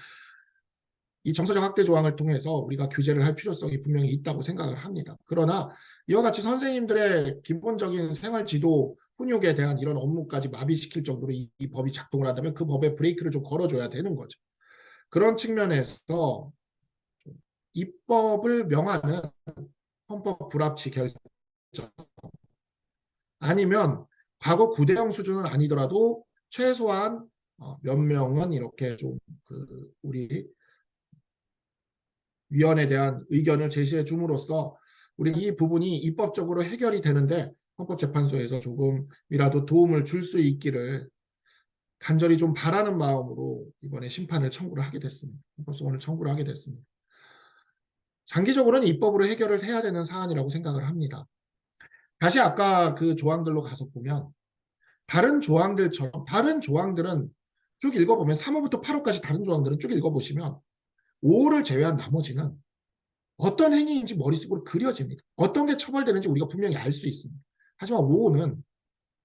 이 정서적 학대 조항을 통해서 우리가 규제를 할 필요성이 분명히 있다고 생각을 합니다. 그러나 이와 같이 선생님들의 기본적인 생활지도 훈육에 대한 이런 업무까지 마비시킬 정도로 이 법이 작동을 한다면 그 법에 브레이크를 좀 걸어줘야 되는 거죠. 그런 측면에서 입법을 명하는 헌법 불합치 결정 아니면 과거 9대0 수준은 아니더라도 최소한 몇 명은 이렇게 좀 우리 위원에 대한 의견을 제시해 줌으로써 우리 이 부분이 입법적으로 해결이 되는데 헌법재판소에서 조금이라도 도움을 줄 수 있기를 간절히 좀 바라는 마음으로 이번에 심판을 청구를 하게 됐습니다. 헌법소원을 청구를 하게 됐습니다. 장기적으로는 입법으로 해결을 해야 되는 사안이라고 생각을 합니다. 다시 아까 그 조항들로 가서 보면 다른 조항들처럼 다른 조항들은 쭉 읽어보면 3호부터 8호까지 다른 조항들은 쭉 읽어보시면 5호를 제외한 나머지는 어떤 행위인지 머릿속으로 그려집니다. 어떤 게 처벌되는지 우리가 분명히 알 수 있습니다. 하지만 5호는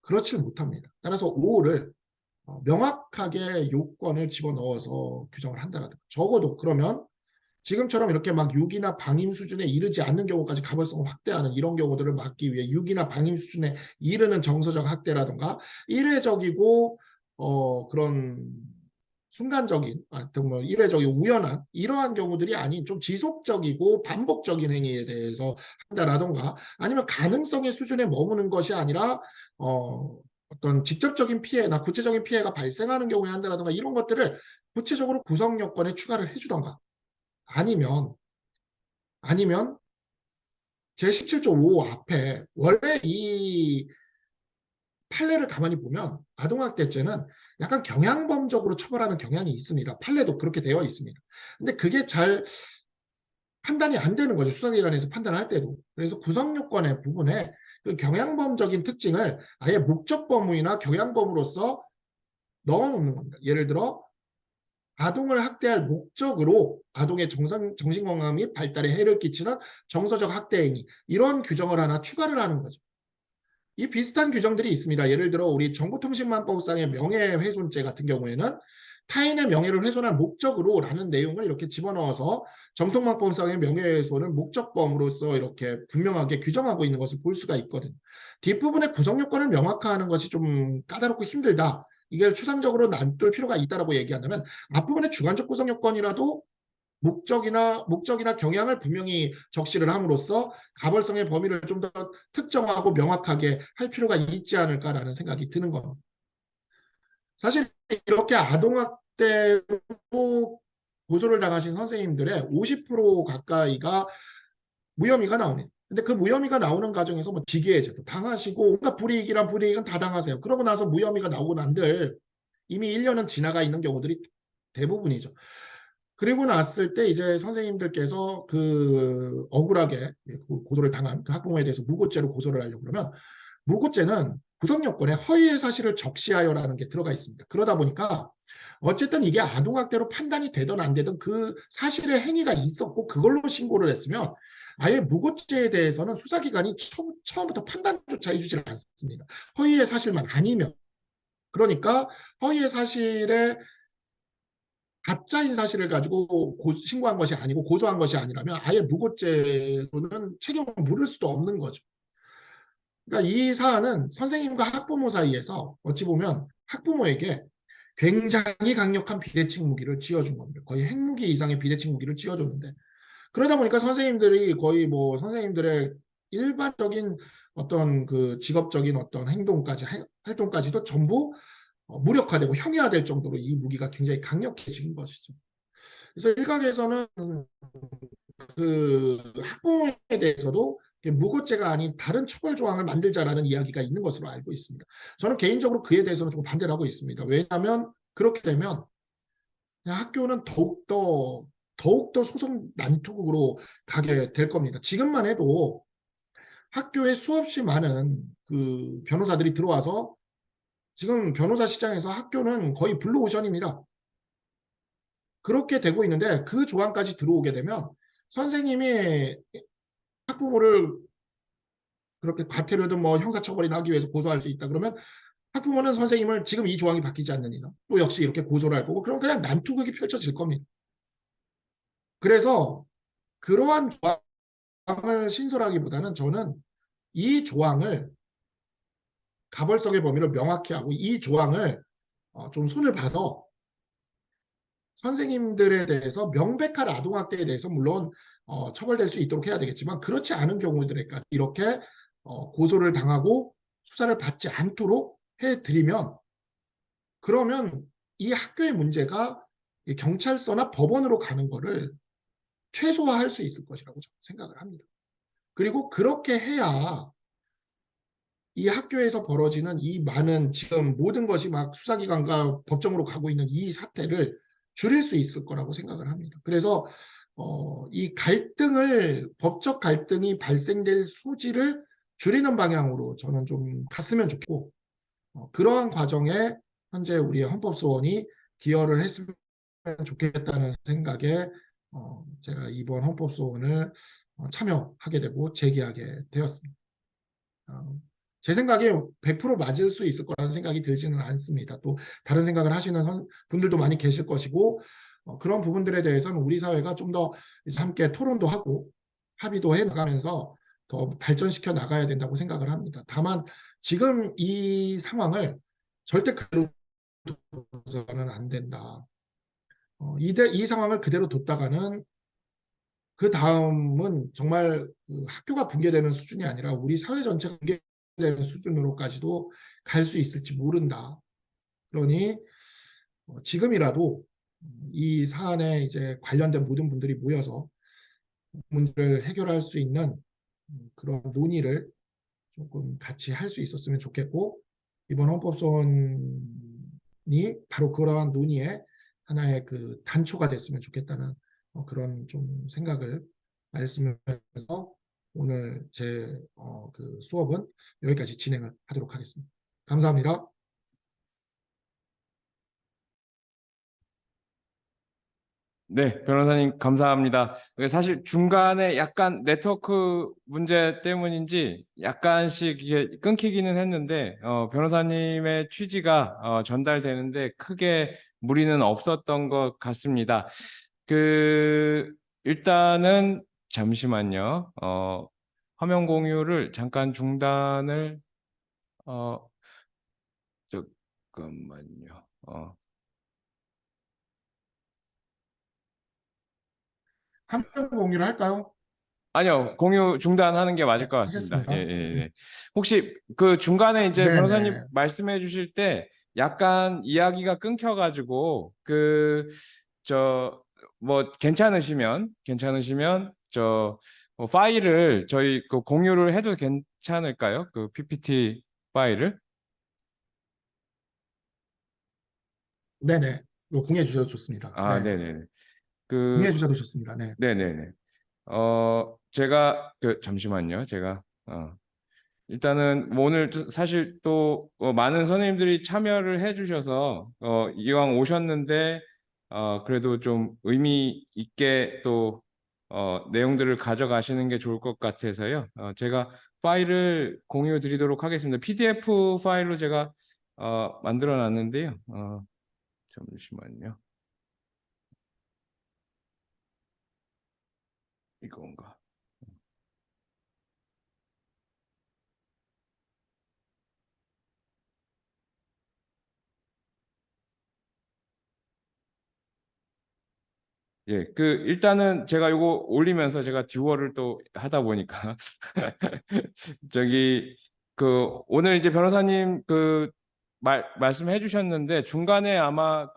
그렇지 못합니다. 따라서 5호를 명확하게 요건을 집어넣어서 규정을 한다라든가 적어도 그러면 지금처럼 이렇게 막 유기나 방임 수준에 이르지 않는 경우까지 가벌성을 확대하는 이런 경우들을 막기 위해 유기나 방임 수준에 이르는 정서적 학대라든가 일회적이고 그런 순간적인 뭐 일회적이고 우연한 이러한 경우들이 아닌 좀 지속적이고 반복적인 행위에 대해서 한다라든가 아니면 가능성의 수준에 머무는 것이 아니라 어떤 직접적인 피해나 구체적인 피해가 발생하는 경우에 한다라든가 이런 것들을 구체적으로 구성 요건에 추가를 해주던가 아니면 제17조 5 앞에 원래 이 판례를 가만히 보면 아동학대죄는 약간 경향범적으로 처벌하는 경향이 있습니다. 판례도 그렇게 되어 있습니다. 근데 그게 잘 판단이 안 되는 거죠. 수사기관에서 판단할 때도. 그래서 구성요건의 부분에 그 경향범적인 특징을 아예 목적범위나 경향범으로서 넣어놓는 겁니다. 예를 들어 아동을 학대할 목적으로 아동의 정신건강 및 발달에 해를 끼치는 정서적 학대 행위 이런 규정을 하나 추가를 하는 거죠. 이 비슷한 규정들이 있습니다. 예를 들어 우리 정보통신망법상의 명예훼손죄 같은 경우에는 타인의 명예를 훼손할 목적으로라는 내용을 이렇게 집어넣어서 정통망법상의 명예훼손을 목적범으로서 이렇게 분명하게 규정하고 있는 것을 볼 수가 있거든요. 뒷부분의 구성 요건을 명확화하는 것이 좀 까다롭고 힘들다. 이걸 추상적으로 놔둘 필요가 있다라고 얘기한다면 앞부분의 주관적 구성 요건이라도 목적이나 경향을 분명히 적시를 함으로써 가벌성의 범위를 좀 더 특정하고 명확하게 할 필요가 있지 않을까라는 생각이 드는 겁니다. 사실 이렇게 아동학대로 고소를 당하신 선생님들의 50% 가까이가 무혐의가 나옵니다. 근데 그 무혐의가 나오는 과정에서 뭐 직위해제도 당하시고 온갖 불이익이란 불이익은 다 당하세요. 그러고 나서 무혐의가 나오고 난들 이미 1년은 지나가 있는 경우들이 대부분이죠. 그리고 났을 때 이제 선생님들께서 그 억울하게 고소를 당한 그 학부모에 대해서 무고죄로 고소를 하려고 그러면 무고죄는 구성 요건에 허위의 사실을 적시하여라는 게 들어가 있습니다. 그러다 보니까 어쨌든 이게 아동학대로 판단이 되든 안 되든 그 사실의 행위가 있었고 그걸로 신고를 했으면 아예 무고죄에 대해서는 수사기관이 처음부터 판단조차 해주지 않습니다. 허위의 사실만 아니면. 그러니까 허위의 사실에 가짜인 사실을 가지고 신고한 것이 아니고 고소한 것이 아니라면 아예 무고죄로는 책임을 물을 수도 없는 거죠. 그러니까 이 사안은 선생님과 학부모 사이에서 어찌 보면 학부모에게 굉장히 강력한 비대칭 무기를 쥐어준 겁니다. 거의 핵무기 이상의 비대칭 무기를 쥐어줬는데 그러다 보니까 선생님들이 거의 뭐 선생님들의 일반적인 어떤 그 직업적인 어떤 행동까지 활동까지도 전부 무력화되고 형해화될 정도로 이 무기가 굉장히 강력해진 것이죠. 그래서 일각에서는 그 학부모에 대해서도 무고죄가 아닌 다른 처벌 조항을 만들자라는 이야기가 있는 것으로 알고 있습니다. 저는 개인적으로 그에 대해서는 조금 반대를 하고 있습니다. 왜냐하면 그렇게 되면 학교는 더욱더 소송 난투극으로 가게 될 겁니다. 지금만 해도 학교에 수없이 많은 그 변호사들이 들어와서 지금 변호사 시장에서 학교는 거의 블루오션입니다. 그렇게 되고 있는데 그 조항까지 들어오게 되면 선생님이 학부모를 그렇게 과태료든 뭐 형사처벌이나 하기 위해서 고소할 수 있다 그러면 학부모는 선생님을 지금 이 조항이 바뀌지 않는 이상 또 역시 이렇게 고소를 할 거고 그럼 그냥 난투극이 펼쳐질 겁니다. 그래서 그러한 조항을 신설하기보다는 저는 이 조항을 가벌성의 범위를 명확히 하고 이 조항을 좀 손을 봐서 선생님들에 대해서 명백한 아동학대에 대해서 물론 처벌될 수 있도록 해야 되겠지만 그렇지 않은 경우들에까지 이렇게 고소를 당하고 수사를 받지 않도록 해드리면 그러면 이 학교의 문제가 경찰서나 법원으로 가는 거를 최소화할 수 있을 것이라고 저는 생각을 합니다. 그리고 그렇게 해야 이 학교에서 벌어지는 이 많은 지금 모든 것이 막 수사기관과 법정으로 가고 있는 이 사태를 줄일 수 있을 거라고 생각을 합니다. 그래서 이 갈등을 법적 갈등이 발생될 소지를 줄이는 방향으로 저는 좀 갔으면 좋겠고 그러한 과정에 현재 우리 헌법소원이 기여를 했으면 좋겠다는 생각에 제가 이번 헌법소원을 참여하게 되고 제기하게 되었습니다. 제 생각에 100% 맞을 수 있을 거라는 생각이 들지는 않습니다. 또 다른 생각을 하시는 분들도 많이 계실 것이고 그런 부분들에 대해서는 우리 사회가 좀 더 함께 토론도 하고 합의도 해 나가면서 더 발전시켜 나가야 된다고 생각을 합니다. 다만 지금 이 상황을 절대 그대로 둬서는 안 된다. 이 상황을 그대로 뒀다가는 그 다음은 정말 그 학교가 붕괴되는 수준이 아니라 우리 사회 전체가 붕괴되는 수준으로까지도 갈 수 있을지 모른다. 그러니 지금이라도 이 사안에 이제 관련된 모든 분들이 모여서 문제를 해결할 수 있는 그런 논의를 조금 같이 할 수 있었으면 좋겠고 이번 헌법소원이 바로 그러한 논의의 하나의 그 단초가 됐으면 좋겠다는 그런 좀 생각을 말씀하면서 오늘 제 그 수업은 여기까지 진행을 하도록 하겠습니다. 감사합니다. 네, 변호사님 감사합니다. 사실 중간에 약간 네트워크 문제 때문인지 약간씩 이게 끊기기는 했는데 변호사님의 취지가 전달되는데 크게 무리는 없었던 것 같습니다. 그 일단은 잠시만요. 화면 공유를 잠깐 중단을 어 잠깐만요. 화면 공유를 할까요? 아니요, 공유 중단하는 게 맞을 네, 것 같습니다. 예, 하겠습니다. 예, 예. 혹시 그 중간에 이제 변호사님 네네. 말씀해 주실 때 약간 이야기가 끊겨가지고 뭐 괜찮으시면 파일을 저희 그 공유를 해도 괜찮을까요? 그 PPT 파일을? 네네. 이거 공유해 주셔도 좋습니다. 아, 네. 네네. 그, 공유해 주셔도 좋습니다. 네. 네네네. 제가 잠시만요. 일단은 뭐 오늘 사실 또 많은 선생님들이 참여를 해주셔서 이왕 오셨는데 그래도 좀 의미 있게 또 내용들을 가져가시는 게 좋을 것 같아서요. 제가 파일을 공유 드리도록 하겠습니다. PDF 파일로 제가 만들어 놨는데요. 잠시만요. 이건가? 예, 일단은 제가 요거 올리면서 제가 듀얼을 또 하다 보니까 저기 오늘 이제 변호사님 말씀해 주셨는데 중간에 아마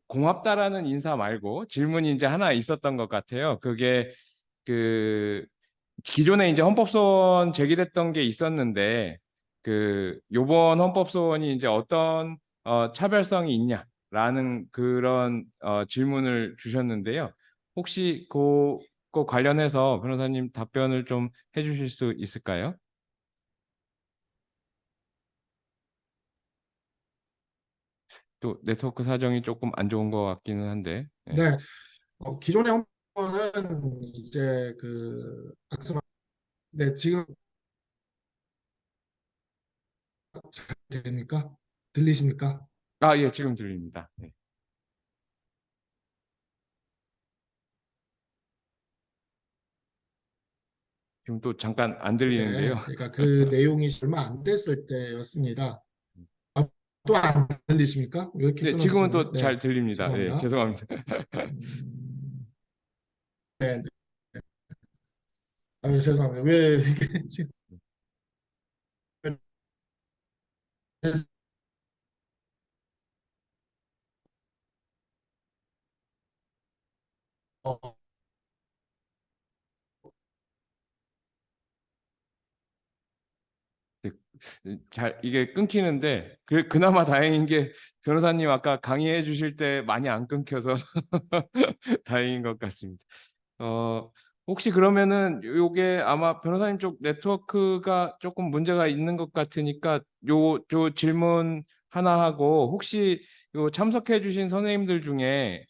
고맙다라는 인사 말고 질문이 이제 하나 있었던 것 같아요. 그게 그 기존에 이제 헌법소원 제기됐던 게 있었는데 요번 헌법소원이 이제 어떤 차별성이 있냐라는 그런 질문을 주셨는데요. 혹시 그 관련해서 변호사님 답변을 좀 해주실 수 있을까요? 또 네트워크 사정이 조금 안 좋은 것 같기는 한데. 예. 네. 기존의 헌법은 이제 네, 지금 잘 됩니까? 들리십니까? 아, 예, 지금 들립니다. 네. 지금 또 잠깐 안 들리는데요. 네. 그러니까 그 내용이 얼마 안 됐을 때였습니다. 아, 또 안 들리십니까? 왜 이렇게 네, 지금은 끊어지죠? 또 네. 잘 들립니다. 예, 죄송합니다. 죄송합니다. 네. 아, 죄송합니다. 왜 이게 지금 어, 이게 끊기는데 그나마 다행인 게 변호사님 아까 강의해 주실 때 많이 안 끊겨서 다행인 것 같습니다. 어, 혹시 그러면은 요게 아마 변호사님 쪽 네트워크가 조금 문제가 있는 것 같으니까 요 질문 하나 하고 혹시 요 참석해 주신 선생님들 중에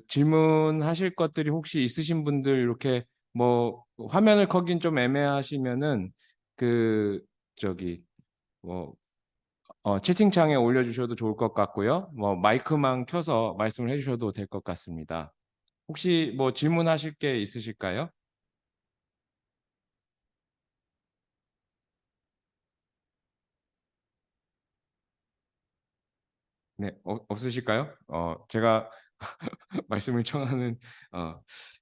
질문하실 것들이 혹시 있으신 분들 이렇게 뭐 화면을 켜긴 좀 애매하시면은 그 저기 뭐 채팅창에 올려주셔도 좋을 것 같고요. 뭐 마이크만 켜서 말씀을 해주셔도 될 것 같습니다. 혹시 뭐 질문하실 게 있으실까요? 네, 없으실까요? 제가 말씀을 청하는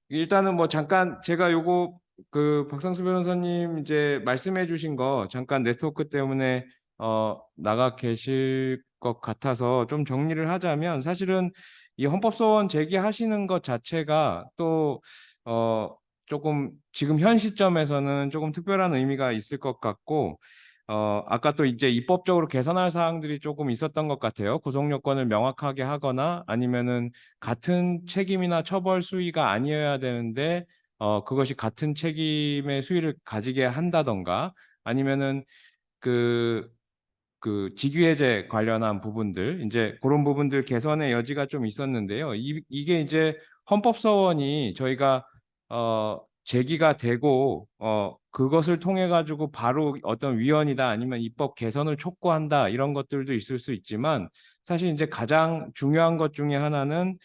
일단은 뭐 잠깐 제가 요거 박상수 변호사님 이제 말씀해 주신 거 잠깐 네트워크 때문에 나가 계실 것 같아서 좀 정리를 하자면 사실은 이 헌법소원 제기하시는 것 자체가 또 조금 지금 현 시점에서는 조금 특별한 의미가 있을 것 같고 아까 또 이제 입법적으로 개선할 사항들이 조금 있었던 것 같아요. 구속 요건을 명확하게 하거나 아니면은 같은 책임이나 처벌 수위가 아니어야 되는데 그것이 같은 책임의 수위를 가지게 한다던가 아니면은 그 직위해제 관련한 부분들 이제 그런 부분들 개선의 여지가 좀 있었는데요. 이게 이제 헌법소원이 저희가 제기가 되고 그것을 통해 가지고 바로 어떤 위헌이다 아니면 입법 개선을 촉구한다 이런 것들도 있을 수 있지만 사실 이제 가장 중요한 것 중에 하나는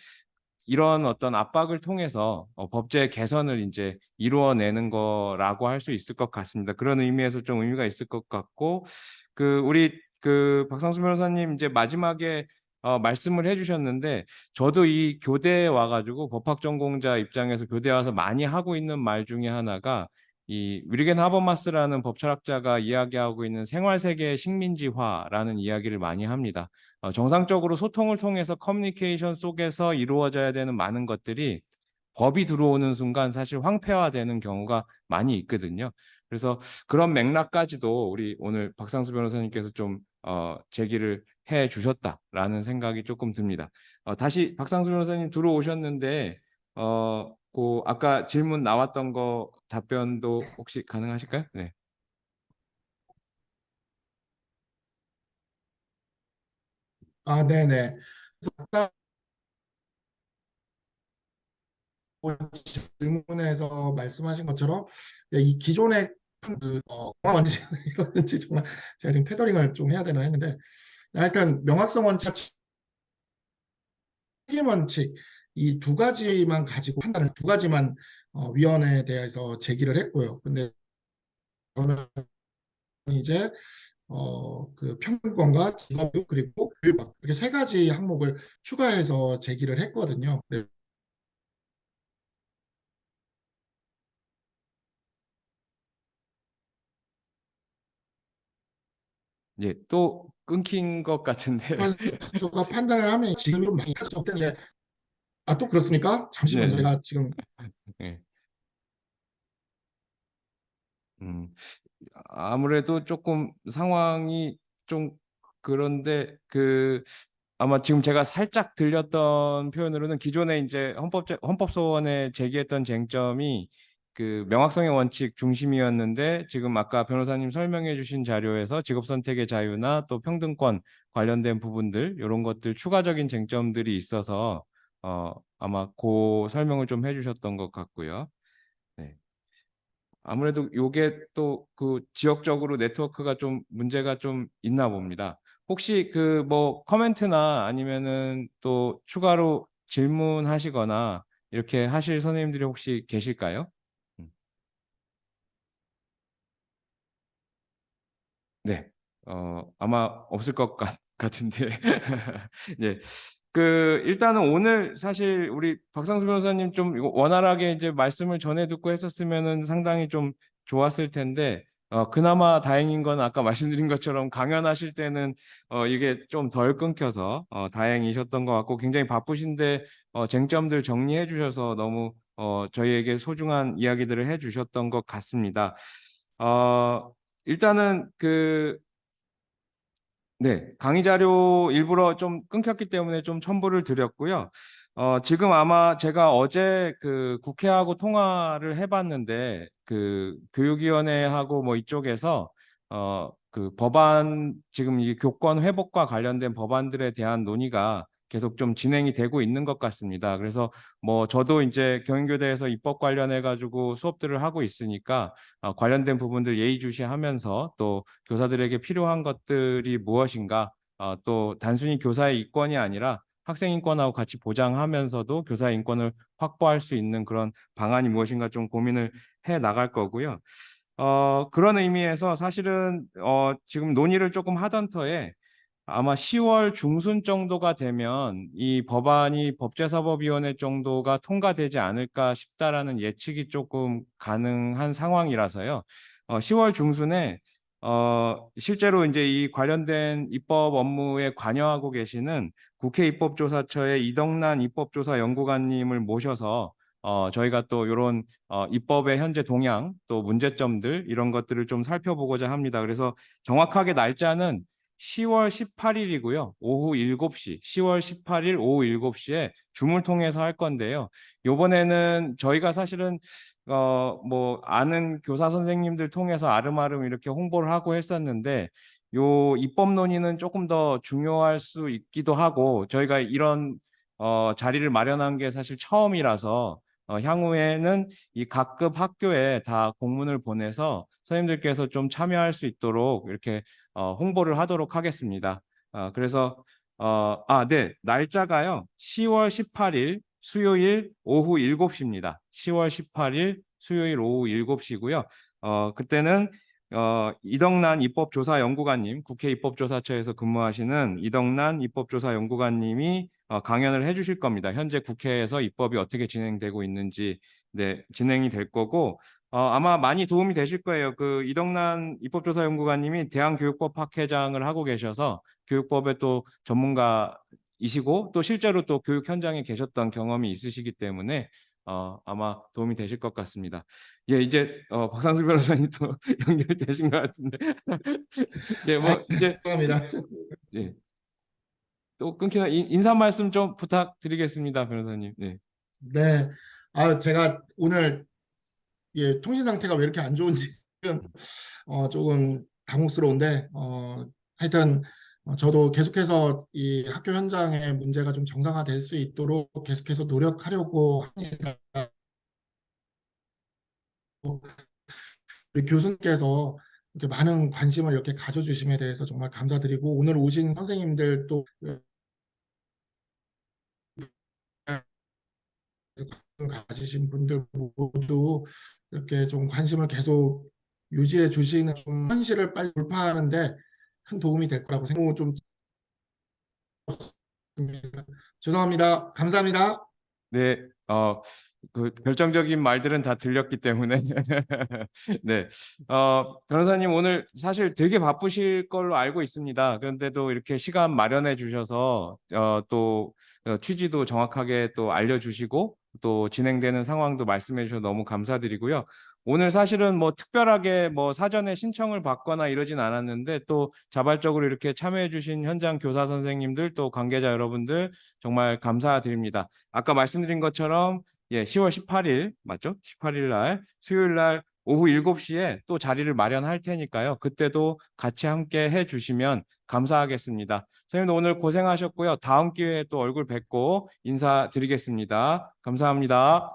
이런 어떤 압박을 통해서 법제 개선을 이제 이루어내는 거라고 할 수 있을 것 같습니다. 그런 의미에서 좀 의미가 있을 것 같고 우리 박상수 변호사님 이제 마지막에 말씀을 해주셨는데 저도 이 교대에 와가지고 법학전공자 입장에서 교대에 와서 많이 하고 있는 말 중에 하나가 이 위르겐 하버마스라는 법철학자가 이야기하고 있는 생활세계의 식민지화라는 이야기를 많이 합니다. 정상적으로 소통을 통해서 커뮤니케이션 속에서 이루어져야 되는 많은 것들이 법이 들어오는 순간 사실 황폐화되는 경우가 많이 있거든요. 그래서 그런 맥락까지도 우리 오늘 박상수 변호사님께서 좀 제기를 해 주셨다라는 생각이 조금 듭니다. 다시 박상수 변호사님 들어오셨는데 그 아까 질문 나왔던 거 답변도 혹시 가능하실까요? 네. 아, 네네. 그래서 아까 질문에서 말씀하신 것처럼 이 기존의 언제 이러는지 정말 제가 지금 테더링을 좀 해야 되나 했는데 일단 명확성 원칙, 책임 원칙 이 두 가지만 가지고 판단을 두 가지만 위원회에 대해서 제기를 했고요. 근데 저는 이제 그 평등권과 직업교육 그리고 교육 이렇게 세 가지 항목을 추가해서 제기를 했거든요. 이제 또 끊긴 것 같은데. 판사가 판단을 하면 지금으로 많이 할수 없다는 게 또 그렇습니까? 잠시만요. 네. 제가 지금 네. 음. 아무래도 조금 상황이 좀 그런데 아마 지금 제가 살짝 들렸던 표현으로는 기존에 이제 헌법소원에 제기했던 쟁점이 그 명확성의 원칙 중심이었는데 지금 아까 변호사님 설명해 주신 자료에서 직업 선택의 자유나 또 평등권 관련된 부분들 이런 것들 추가적인 쟁점들이 있어서 아마 그 설명을 좀 해주셨던 것 같고요. 네. 아무래도 요게 또 그 지역적으로 네트워크가 좀 문제가 좀 있나 봅니다. 혹시 그 뭐 코멘트나 아니면은 또 추가로 질문하시거나 이렇게 하실 선생님들이 혹시 계실까요? 음. 네. 아마 없을 것 같은데. 네. 일단은 오늘 사실 우리 박상수 변호사님 좀 이거 원활하게 이제 말씀을 전해 듣고 했었으면은 상당히 좀 좋았을 텐데, 그나마 다행인 건 아까 말씀드린 것처럼 강연하실 때는 이게 좀 덜 끊겨서 다행이셨던 것 같고 굉장히 바쁘신데 쟁점들 정리해 주셔서 너무 저희에게 소중한 이야기들을 해 주셨던 것 같습니다. 일단은 네, 강의 자료 일부러 좀 끊겼기 때문에 좀 첨부를 드렸고요. 지금 아마 제가 어제 국회하고 통화를 해봤는데 교육위원회하고 뭐 이쪽에서 법안 지금 이 교권 회복과 관련된 법안들에 대한 논의가 계속 좀 진행이 되고 있는 것 같습니다. 그래서 뭐 저도 이제 경인교대에서 입법 관련해 가지고 수업들을 하고 있으니까 관련된 부분들 예의주시하면서 또 교사들에게 필요한 것들이 무엇인가, 또 단순히 교사의 이권이 아니라 학생 인권하고 같이 보장하면서도 교사의 인권을 확보할 수 있는 그런 방안이 무엇인가 좀 고민을 해 나갈 거고요. 그런 의미에서 사실은 지금 논의를 조금 하던 터에 아마 10월 중순 정도가 되면 이 법안이 법제사법위원회 정도가 통과되지 않을까 싶다라는 예측이 조금 가능한 상황이라서요. 10월 중순에 실제로 이제 이 관련된 입법 업무에 관여하고 계시는 국회 입법조사처의 이덕란 입법조사 연구관님을 모셔서 저희가 또 이런 입법의 현재 동향 또 문제점들 이런 것들을 좀 살펴보고자 합니다. 그래서 정확하게 날짜는 10월 18일이고요. 오후 7시, 10월 18일 오후 7시에 줌을 통해서 할 건데요. 요번에는 저희가 사실은 뭐 아는 교사 선생님들 통해서 아름아름 이렇게 홍보를 하고 했었는데 요 입법 논의는 조금 더 중요할 수 있기도 하고 저희가 이런 자리를 마련한 게 사실 처음이라서 향후에는 이 각급 학교에 다 공문을 보내서 선생님들께서 좀 참여할 수 있도록 이렇게 홍보를 하도록 하겠습니다. 그래서 네, 날짜가요. 10월 18일 수요일 오후 7시입니다. 10월 18일 수요일 오후 7시고요. 그때는 이덕난 입법조사연구관님, 국회 입법조사처에서 근무하시는 이덕난 입법조사연구관님이 강연을 해주실 겁니다. 현재 국회에서 입법이 어떻게 진행되고 있는지 네, 진행이 될 거고 아마 많이 도움이 되실 거예요. 그 이덕난 입법조사연구관님이 대한교육법 학회장을 하고 계셔서 교육법의 또 전문가이시고 또 실제로 또 교육 현장에 계셨던 경험이 있으시기 때문에 아마 도움이 되실 것 같습니다. 예, 이제 박상수 변호사님 또 연결되신 것 같은데 예, 아, 뭐 이제 감사합니다. 예, 또 끊기나 인사 말씀 좀 부탁드리겠습니다, 변호사님. 네. 네. 제가 오늘 통신 상태가 왜 이렇게 안 좋은지 조금 당혹스러운데 하여튼 저도 계속해서 이 학교 현장의 문제가 좀 정상화될 수 있도록 계속해서 노력하려고 합니다. 우리 교수님께서 이렇게 많은 관심을 이렇게 가져주심에 대해서 정말 감사드리고 오늘 오신 선생님들도 가지신 분들 모두 이렇게 좀 관심을 계속 유지해 주시는 좀 현실을 빨리 돌파하는데 큰 도움이 될 거라고 생각을 좀 듭니다. 죄송합니다. 감사합니다. 네, 그 결정적인 말들은 다 들렸기 때문에 네, 변호사님 오늘 사실 되게 바쁘실 걸로 알고 있습니다. 그런데도 이렇게 시간 마련해 주셔서 또 취지도 정확하게 또 알려주시고 또 진행되는 상황도 말씀해 주셔서 너무 감사드리고요. 오늘 사실은 뭐 특별하게 뭐 사전에 신청을 받거나 이러진 않았는데 또 자발적으로 이렇게 참여해 주신 현장 교사 선생님들 또 관계자 여러분들 정말 감사드립니다. 아까 말씀드린 것처럼 10월 18일 맞죠? 18일 날 수요일 날 오후 7시에 또 자리를 마련할 테니까요. 그때도 같이 함께 해 주시면 감사하겠습니다. 선생님도 오늘 고생하셨고요. 다음 기회에 또 얼굴 뵙고 인사드리겠습니다. 감사합니다.